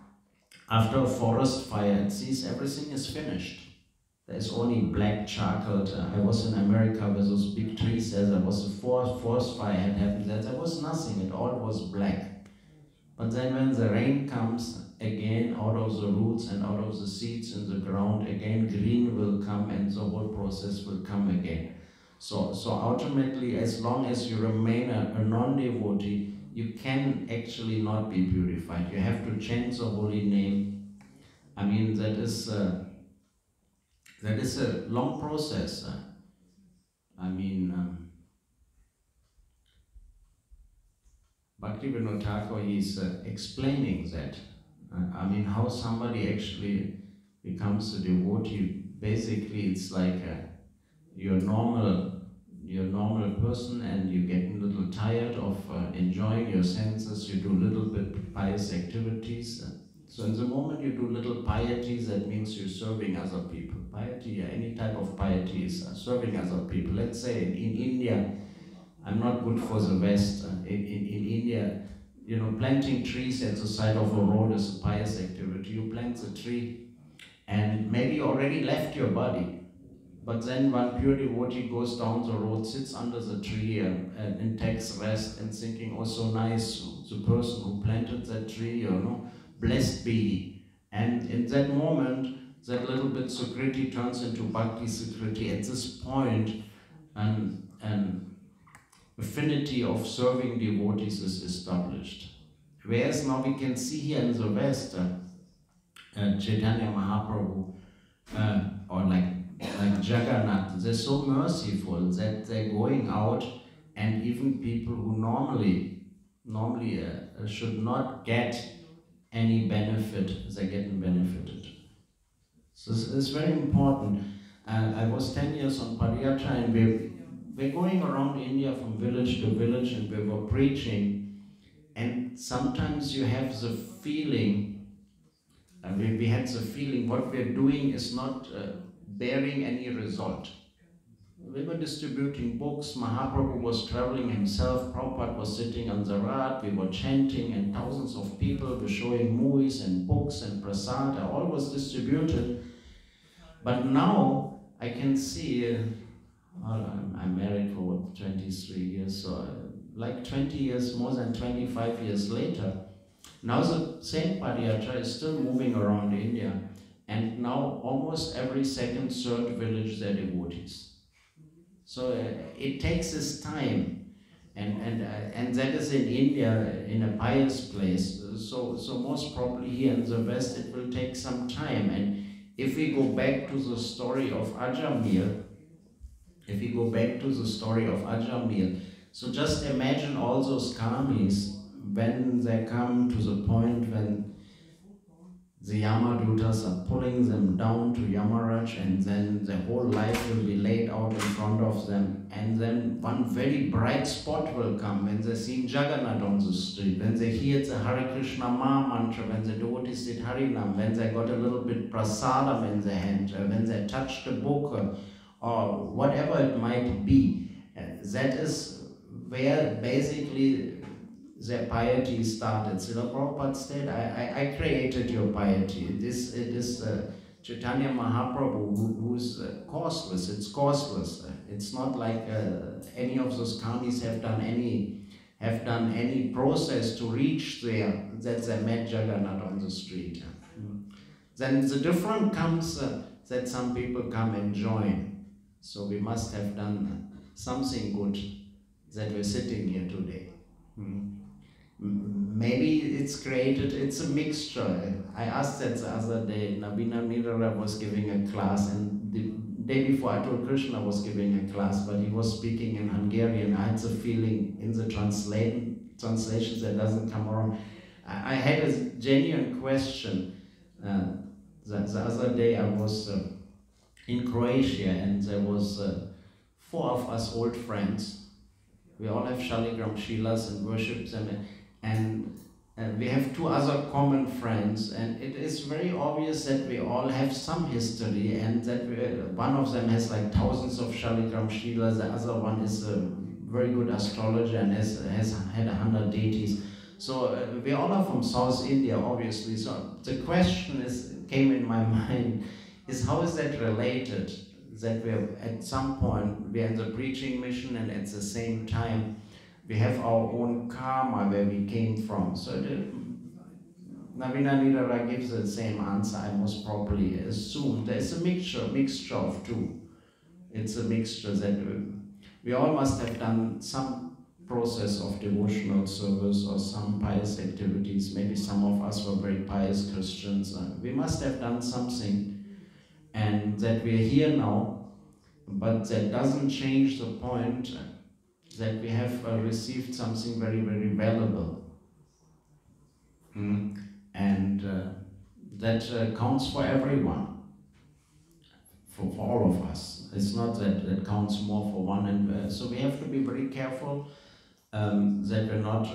after a forest fire, it sees everything is finished. There's only black charcoal. I was in America with those big trees, there was a forest fire had happened, there was nothing, it all was black. But then when the rain comes, again out of the roots and out of the seeds in the ground, again green will come, and the whole process will come again. So ultimately, as long as you remain a non-devotee, you can actually not be purified. You have to change the holy name. I mean, that is a long process. Bhaktivinoda Thakur is explaining that. How somebody actually becomes a devotee. Basically, it's like you're a normal person, and you get a little tired of enjoying your senses. You do a little bit pious activities. So in the moment you do little pieties, that means you're serving other people. Piety, any type of piety is serving other people. Let's say in India, I'm not good for the West. In India, planting trees at the side of a road is a pious activity. You plant the tree, and maybe you already left your body. But then one pure devotee goes down the road, sits under the tree and takes rest, and thinking, oh, so nice, the person who planted that tree, blessed be he. And in that moment, that little bit Sukriti turns into Bhakti Sukriti. At this point, an affinity of serving devotees is established. Whereas now we can see here in the West, Chaitanya Mahaprabhu, or like Jagannath, they're so merciful that they're going out, and even people who normally should not get any benefit, they're getting benefited. So it's very important. I was 10 years on Padayatra, and we're going around India from village to village, and we were preaching, and sometimes you have the feeling, we had the feeling what we're doing is not bearing any result. We were distributing books. Mahaprabhu was traveling himself. Prabhupada was sitting on the rat. We were chanting, and thousands of people were showing movies and books and prasad. All was distributed. But now I can see, I'm married for 23 years, so like 20 years, more than 25 years later, now the same Padayatra is still moving around India, and now almost every second, third village there are devotees. So it takes its time, and that is in India, in a pious place. So most probably here in the West it will take some time. And if we go back to the story of Ajamir, so just imagine all those karmis when they come to the point when the Yamadutas are pulling them down to Yamaraj, and then the whole life will be laid out in front of them, and then one very bright spot will come when they see Jagannath on the street, when they hear the Hare Krishna Maha Mantra, when the devotees did Harinam, when they got a little bit prasadam in their hand, when they touched a book, or whatever it might be. That is where basically their piety started. Srila Prabhupada said, I created your piety. It is Chaitanya Mahaprabhu who's causeless. It's causeless. It's not like any of those karmis have done any process to reach there, that they met Jagannath on the street. Then the difference comes that some people come and join. So we must have done something good that we're sitting here today. Maybe it's a mixture. I asked that the other day. Navina Nidara was giving a class, and the day before Atul Krishna was giving a class, but he was speaking in Hungarian. I had the feeling in the translations that doesn't come around. I had a genuine question. The other day I was in Croatia, and there was 4 of us old friends. We all have Shaligram Shilas and worship them, and we have 2 other common friends, and it is very obvious that we all have some history, and that one of them has like thousands of Shaligram Shilas, the other one is a very good astrologer and has had 100 deities. So we all are from South India, obviously. So the question came in my mind is, how is that related? That we have, at some point, we are in the preaching mission, and at the same time we have our own karma where we came from. So Navina Nidara gives the same answer. I most probably assume there's a mixture of 2. It's a mixture that we all must have done some process of devotional service or some pious activities. Maybe some of us were very pious Christians. We must have done something. And that we are here now, but that doesn't change the point that we have received something very, very valuable. And that counts for everyone, for all of us. It's not that counts more for one, and so we have to be very careful that we're not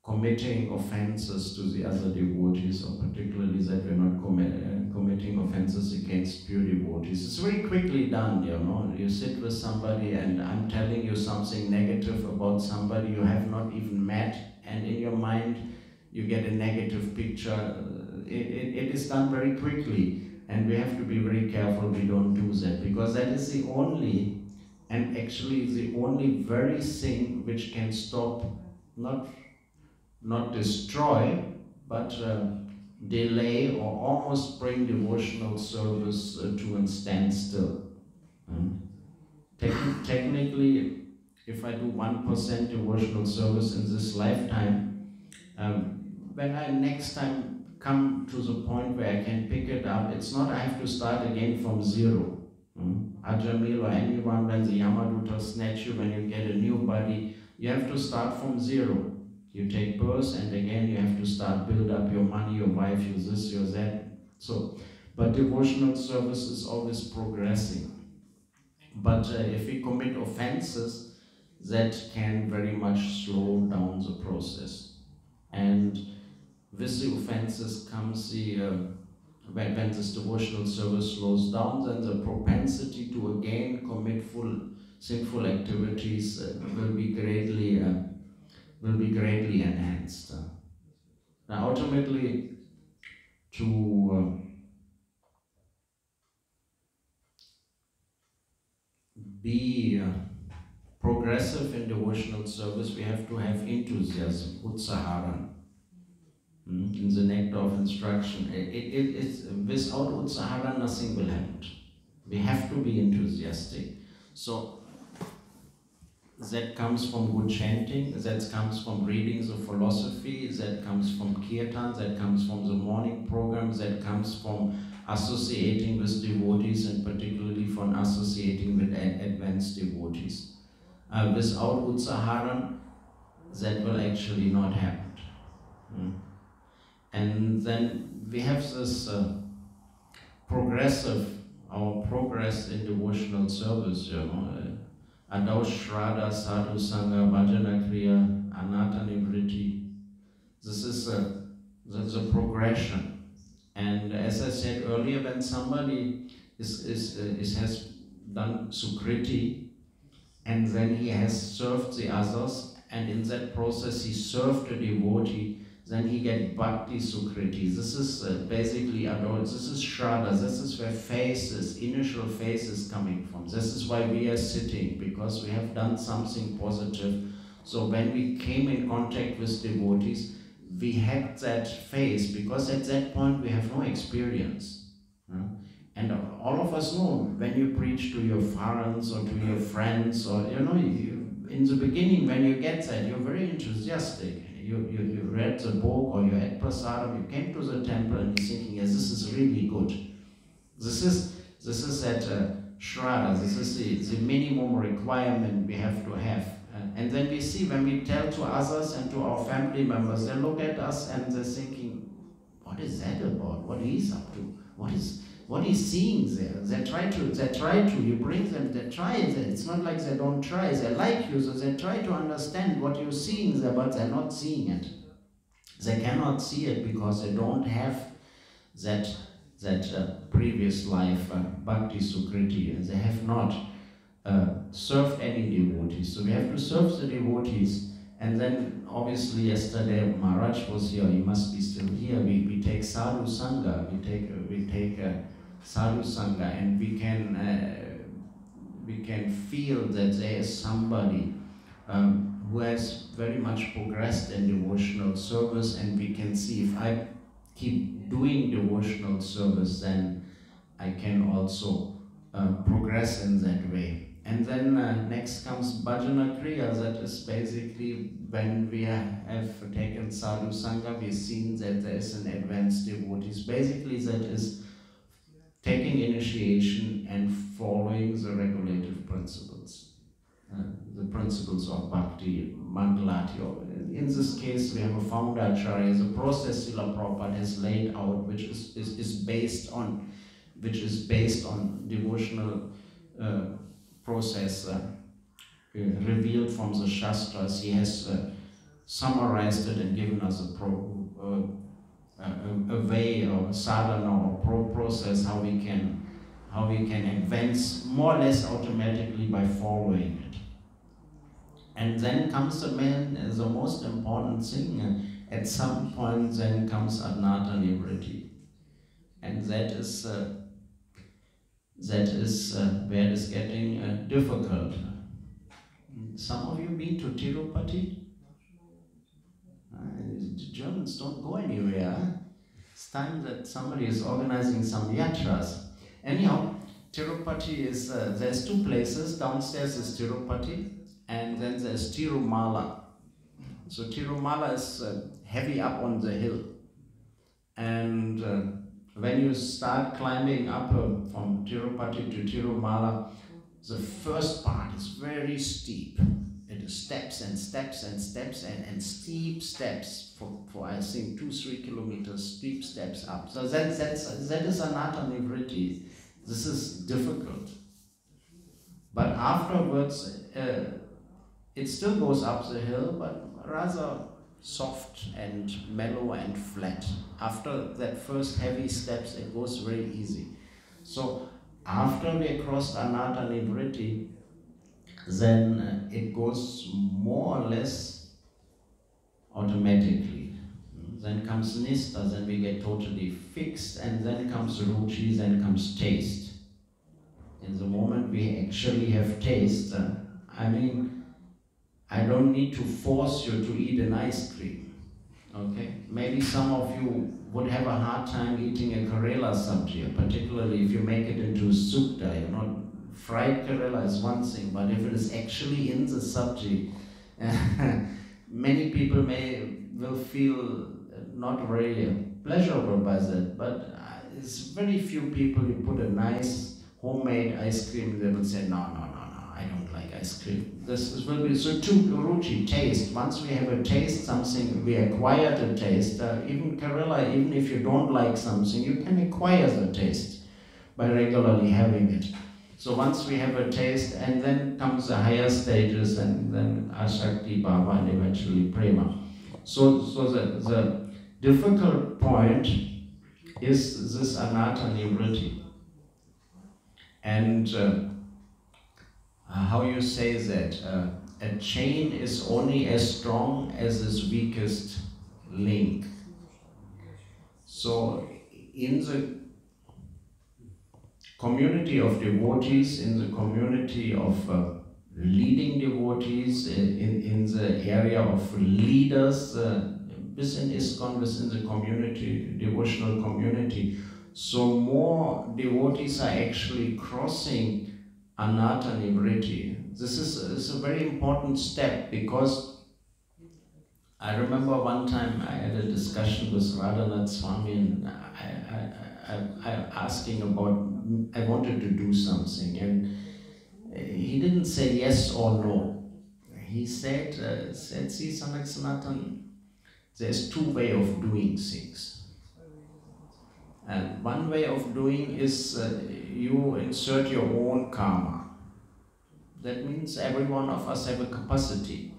committing offenses to the other devotees, or particularly that we're not committing offenses against pure devotees. It's very quickly done, you know. You sit with somebody and I'm telling you something negative about somebody you have not even met, and in your mind you get a negative picture. It is done very quickly, and we have to be very careful we don't do that, because that is the only, and actually the only very thing which can stop, not destroy, but delay or almost bring devotional service to a standstill. Technically, if I do 1% devotional service in this lifetime, when I next time come to the point where I can pick it up, it's not I have to start again from 0. Ajamil or anyone, when the Yamaduta snatch you, when you get a new body, you have to start from 0. You take birth, and again you have to start build up your money, your wife, your this, your that. So, but devotional service is always progressing. But if we commit offenses, that can very much slow down the process. And with the offenses comes the when this devotional service slows down, then the propensity to again commit sinful activities will be greatly enhanced. Now, ultimately, to be progressive in devotional service, we have to have enthusiasm, utsaharan, in the nectar of instruction. It's without utsaharan, nothing will happen. We have to be enthusiastic. So that comes from good chanting, that comes from readings of philosophy, that comes from kirtan, that comes from the morning program, that comes from associating with devotees, and particularly from associating with advanced devotees. Without utsaharan, that will actually not happen. And then we have this our progress in devotional service, Adaus Shraddha, Sadhu Sangha, Bhajana Kriya, Anata Nivritti. This is the progression. And as I said earlier, when somebody has done Sukriti, and then he has served the others, and in that process he served a devotee, then he gets Bhakti Sukriti. This is basically this is Shraddha, this is where initial phases coming from. This is why we are sitting, because we have done something positive. So when we came in contact with devotees, we had that phase, because at that point we have no experience. And all of us know, when you preach to your parents or to your friends, or in the beginning when you get that, you're very enthusiastic. You read the book, or you're at prasadam, you came to the temple and you're thinking, yes, this is really good. This is that Shraddha, this is the minimum requirement we have to have. And then we see, when we tell to others and to our family members, they look at us and they're thinking, what is that about? What he's up to? What he's seeing there? They try to, you bring them, they try, it's not like they don't try, they like you, so they try to understand what you're seeing there, but they're not seeing it. They cannot see it because they don't have that previous life, Bhakti Sukriti, and they have not served any devotees. So we have to serve the devotees, and then obviously yesterday Maharaj was here, he must be still here, we take Sadhu Sangha, we take Sadhu Sangha, and we can feel that there is somebody who has very much progressed in devotional service, and we can see, if I keep doing devotional service, then I can also progress in that way. And then next comes Bhajana Kriya, that is basically when we have taken Sadhu Sangha, we've seen that there is an advanced devotees. Basically that is taking initiation and following the regulative principles. The principles of Bhakti, Mangalatya. In this case, we have a founder acharya, the process Srila Prabhupada has laid out, which is based on devotional process revealed from the Shastras. He has summarized it and given us a way or sadhana or process how we can advance more or less automatically by following it. And then comes the most important thing. At some point, then comes Anata Nivritti, and that is where it is getting difficult. Some of you been to Tirupati? The Germans don't go anywhere. It's time that somebody is organizing some yatras. Anyhow, Tirupati is, there's two places. Downstairs is Tirupati, and then there's Tirumala. So Tirumala is heavy up on the hill. And when you start climbing up from Tirupati to Tirumala, the first part is very steep. It is steps and steps and steps and steep steps for I think 2-3 kilometers, steep steps up. So that is Anata Nivritti. This is difficult. But afterwards, it still goes up the hill, but rather soft and mellow and flat. After that first heavy steps, it goes very easy. So after we crossed anatta nivritti, then it goes more or less automatically. Then comes nista, then we get totally fixed, and then comes ruchi, then comes taste. In the moment we actually have taste, I don't need to force you to eat an ice cream. Okay? Maybe some of you would have a hard time eating a Karela sabji, particularly if you make it into sukta. Fried Karela is one thing, but if it is actually in the sabji, many people will feel not very pleasurable by that, but it's very few people. You put a nice homemade ice cream, they will say, no, I don't like ice cream. This will be so too ruchi, taste. Once we have a taste, something, we acquire the taste. Even Karela, even if you don't like something, you can acquire the taste by regularly having it. So once we have a taste, and then comes the higher stages, and then Ashakti, Bhava, and eventually Prema. So the difficult point is this anatta nivritti. And how you say that? A chain is only as strong as its weakest link. So in the community of devotees, in the community of leading devotees, in the area of leaders, within ISKCON, within the community, devotional community, so more devotees are actually crossing anatta nivritti. This is a very important step, because I remember one time I had a discussion with Radhanath Swami, and I asking about, I wanted to do something, and he didn't say yes or no. He said, see, Sanak Sanatan, there's two ways of doing things. And one way of doing is you insert your own karma. That means every one of us have a capacity.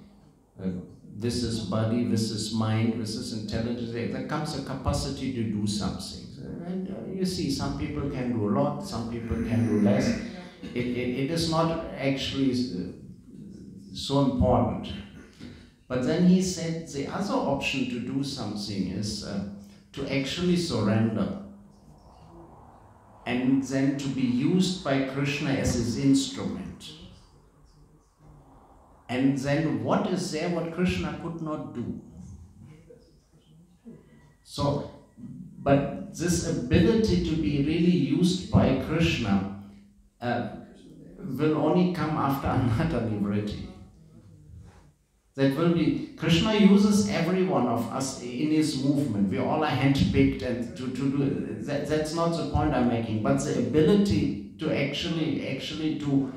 This is body, this is mind, this is intelligence. There comes a capacity to do something. And you see, some people can do a lot, some people can do less. It is not actually so important. But then he said the other option to do something is to actually surrender, and then to be used by Krishna as his instrument. And then what is there what Krishna could not do? So, but this ability to be really used by Krishna will only come after anatta nivritti. That will be, Krishna uses every one of us in his movement. We all are handpicked, and to do that's not the point I'm making. But the ability to actually to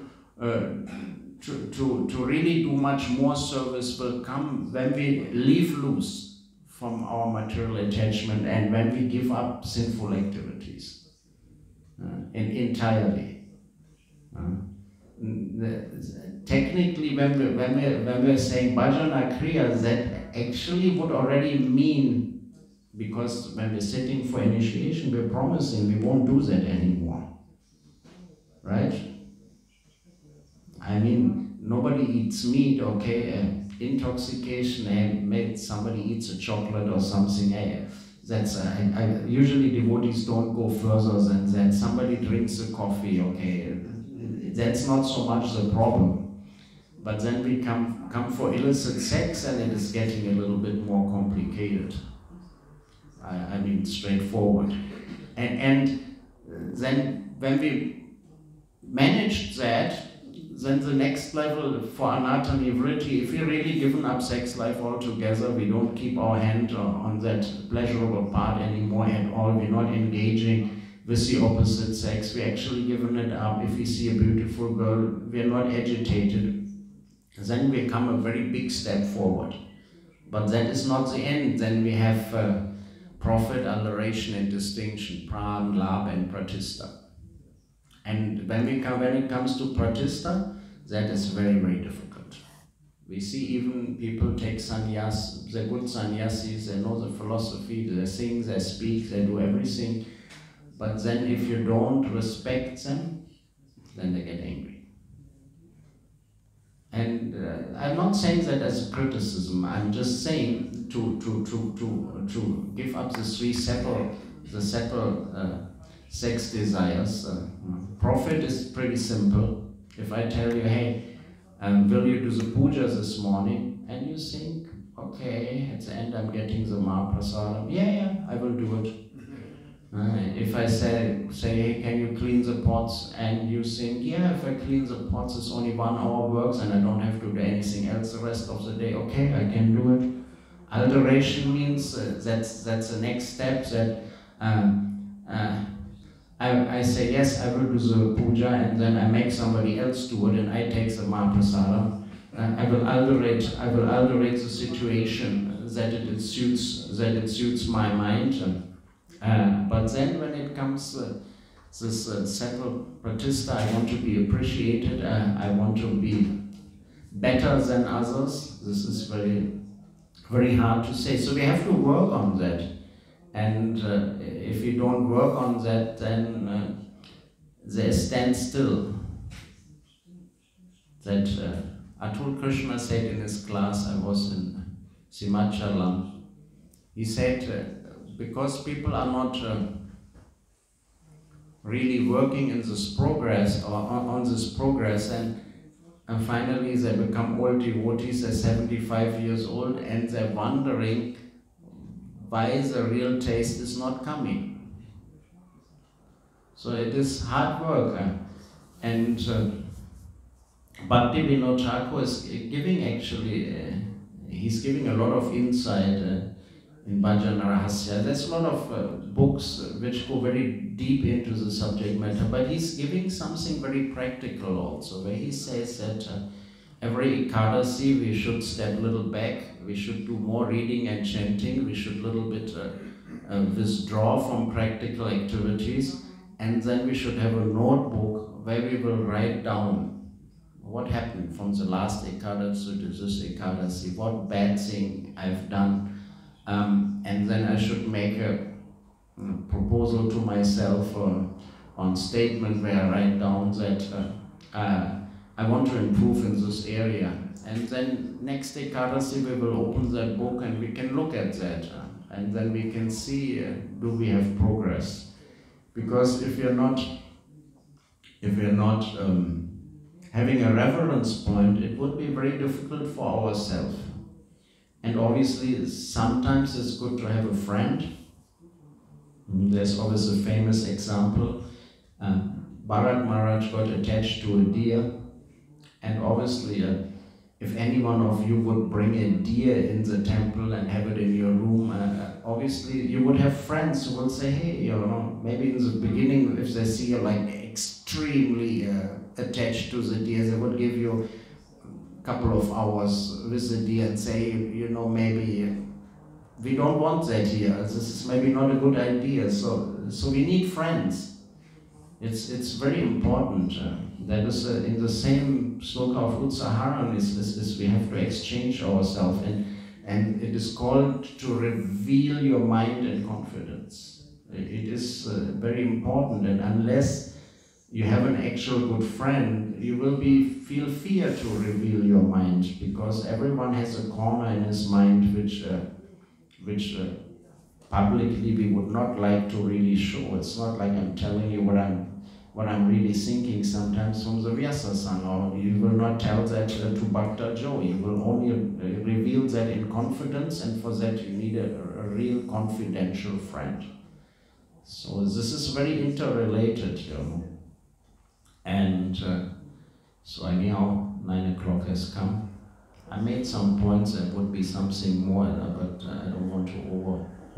really do much more service will come when we leave loose from our material attachment, and when we give up sinful activities entirely. Technically, when we're saying bhajana kriya, that actually would already mean, because when we're sitting for initiation, we're promising we won't do that anymore, right? I mean, nobody eats meat, okay? Intoxication, maybe somebody eats a chocolate or something. That's usually devotees don't go further than that. Somebody drinks a coffee, okay? That's not so much the problem. But then we come for illicit sex, and it is getting a little bit more complicated. I mean, straightforward. And then when we managed that, then the next level for anatta nivritti, if we've really given up sex life altogether, we don't keep our hand on that pleasurable part anymore at all, we're not engaging with the opposite sex, we're actually given it up. If we see a beautiful girl, we're not agitated. Then we come a very big step forward. But that is not the end. Then we have profit, adoration, and distinction, pran, labha, and pratishta. And when it comes to pratishta, that is very, very difficult. We see even people take sannyas, they're good sannyasis, they know the philosophy, they sing, they speak, they do everything. But then if you don't respect them, then they get angry. And I'm not saying that as a criticism, I'm just saying to give up the separate sex desires. Profit is pretty simple. If I tell you, hey, will you do the puja this morning? And you think, okay, at the end I'm getting the Mahaprasadam. Yeah, I will do it. If I say, hey, can you clean the pots? And you think, yeah, if I clean the pots, it's only 1 hour works and I don't have to do anything else the rest of the day. Okay, I can do it. Alteration means that's the next step, that I say, yes, I will do the puja, and then I make somebody else do it, and I take the Mahaprasadam. I will alterate the situation that it suits my mind. But then when it comes this separatista, I want to be appreciated, I want to be better than others. This is very, very hard to say. So we have to work on that. And if you don't work on that, then there standstill. That Atul Krishna said in his class, I was in Simachalam, he said, because people are not really working in this progress or on this progress, and finally they become old devotees, they're 75 years old, and they're wondering why the real taste is not coming. So it is hard work. And Bhakti Vinod Thakur is giving he's giving a lot of insight in Bhajan Rahasya. There's a lot of books which go very deep into the subject matter, but he's giving something very practical also, where he says that every Ekadasi we should step a little back, we should do more reading and chanting, we should a little bit withdraw from practical activities, and then we should have a notebook where we will write down what happened from the last Ekadasi to this Ekadasi, what bad thing I've done, and then I should make a proposal to myself on statement where I write down that I want to improve in this area. And then next Ekadasi we will open that book and we can look at that, and then we can see do we have progress. Because if we're not having a reference point, it would be very difficult for ourselves. And obviously sometimes it's good to have a friend. There's always a famous example. Bharat Maharaj got attached to a deer, and obviously if any one of you would bring a deer in the temple and have it in your room, obviously you would have friends who will say, hey, maybe in the beginning if they see you like extremely attached to the deer, they would give you a couple of hours with the deer and say, maybe we don't want that here, this is maybe not a good idea, so we need friends. It's very important. That is in the same sloka of Utsaharan is we have to exchange ourselves, and it is called to reveal your mind and confidence. It is very important, and unless you have an actual good friend, you will feel fear to reveal your mind, because everyone has a corner in his mind which publicly we would not like to really show. It's not like I'm telling you what I'm really thinking sometimes from the Vyasa-san, or you will not tell that to Bhakta Joe. You will only reveal that in confidence, and for that you need a real confidential friend. So this is very interrelated, And so anyhow, 9 o'clock has come. I made some points, there would be something more, but I don't want to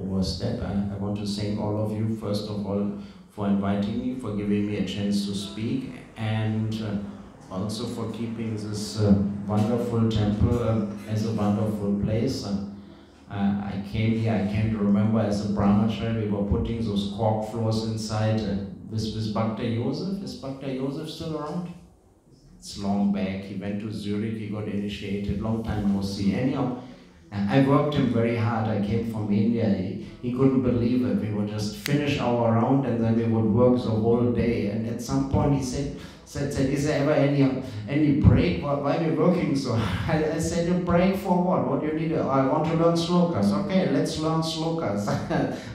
overstep. I want to thank all of you, first of all, for inviting me, for giving me a chance to speak, and also for keeping this wonderful temple as a wonderful place. I came here, I can't remember, as a brahmachari, we were putting those cork floors inside with Bhakta Joseph. Is Bhakta Joseph still around? It's long back. He went to Zurich, he got initiated, long time no see. Anyhow, I worked him very hard. I came from India. He couldn't believe it. We would just finish our round and then we would work the whole day. And at some point he said, is there ever any break? Why are we working so hard? I said, a break for what? What do you need? I want to learn slokas. Okay, let's learn slokas.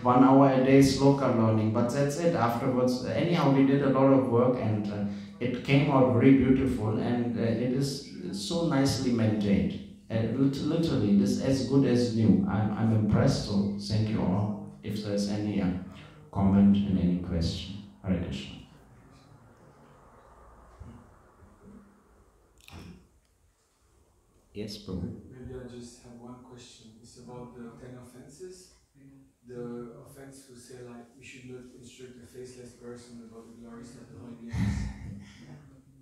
1 hour a day sloka learning. But that's it. Afterwards, anyhow, we did a lot of work and it came out very beautiful and it is so nicely maintained. Literally, this is as good as new. I'm impressed, so thank you all. If there's any comment and any question. Hare Krishna. Yes, Prabhu. Maybe I just have one question. It's about the 10 offenses. The offense who say like we should not instruct a faceless person about the glories of the Holy Names.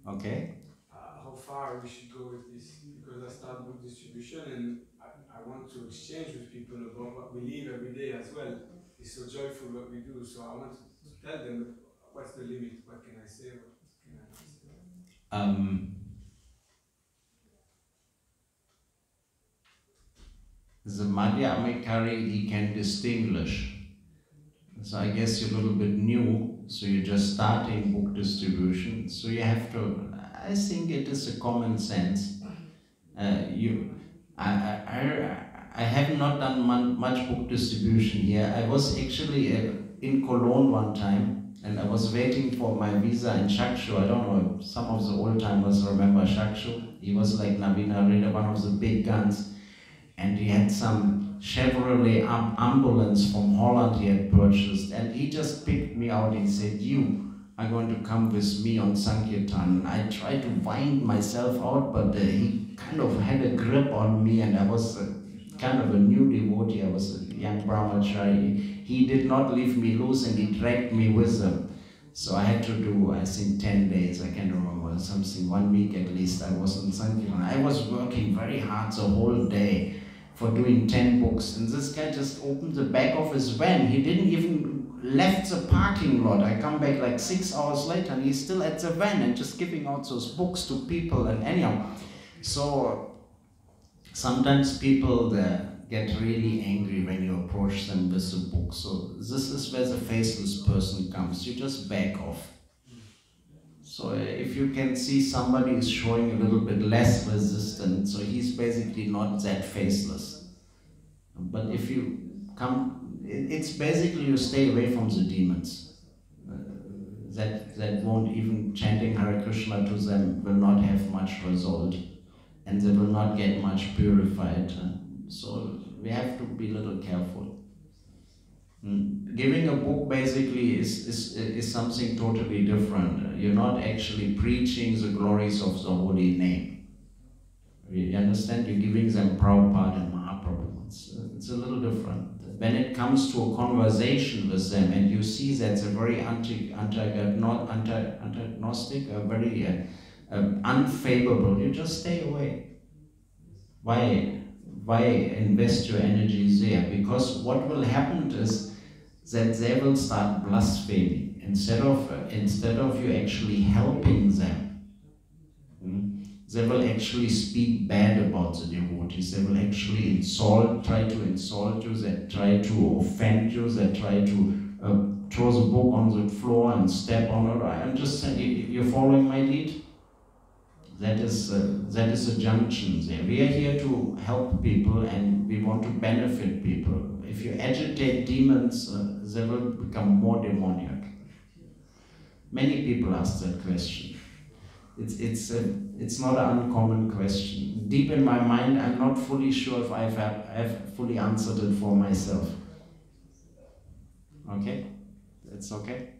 Okay. How far we should go with this? Because I start book distribution and I want to exchange with people about what we live every day as well. It's so joyful what we do. So I want to tell them what's the limit. What can I say? What can I not say? The Madhyamikari, he can distinguish. So I guess you're a little bit new, so you're just starting book distribution. So you have to, I think it is a common sense. I have not done much book distribution here. I was actually in Köln one time, and I was waiting for my visa in Shakshu. I don't know if some of the old timers remember Shakshu. He was like Navina Reda, one of the big guns. And he had some Chevrolet ambulance from Holland he had purchased, and he just picked me out and said, you are going to come with me on Sankirtan. I tried to wind myself out, but he kind of had a grip on me, and I was kind of a new devotee. I was a young brahmachari. He did not leave me loose, and he dragged me with him. So I had to do, I think, 10 days, I can't remember, something, 1 week at least. I was in Sankirtan. I was working very hard the whole day for doing 10 books. And this guy just opened the back of his van. He didn't even left the parking lot. I come back like 6 hours later and he's still at the van and just giving out those books to people. And anyhow, so sometimes people get really angry when you approach them with a book. So this is where the faceless person comes. You just back off. So if you can see somebody is showing a little bit less resistance, so he's basically not that faceless. But if you come, it's basically you stay away from the demons. That won't, even chanting Hare Krishna to them will not have much result, and they will not get much purified. So we have to be a little careful. Giving a book basically is something totally different. You're not actually preaching the glories of the holy name. You understand? You're giving them Prabhupada and Mahaprabhu. It's a little different. When it comes to a conversation with them and you see that they're very antagonistic, very unfavorable, you just stay away. Why invest your energies there? Because what will happen is that they will start blaspheming instead of you actually helping them. They will actually speak bad about the devotees. They will actually try to insult you. They try to offend you. They try to throw the book on the floor and step on it. I'm just saying, you're following my lead. That is a junction there. We are here to help people and we want to benefit people. If you agitate demons, they will become more demoniac. Many people ask that question. It's not an uncommon question. Deep in my mind, I'm not fully sure if I've fully answered it for myself. Okay? That's okay?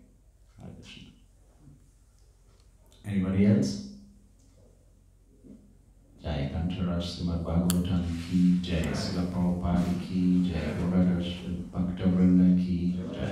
Anybody else? Jai Kantaraj Srimad Bhagavatam ki Jai, Srila Prabhupada ki Jai, Gauradesh Bhakta Vrinda ki Jai.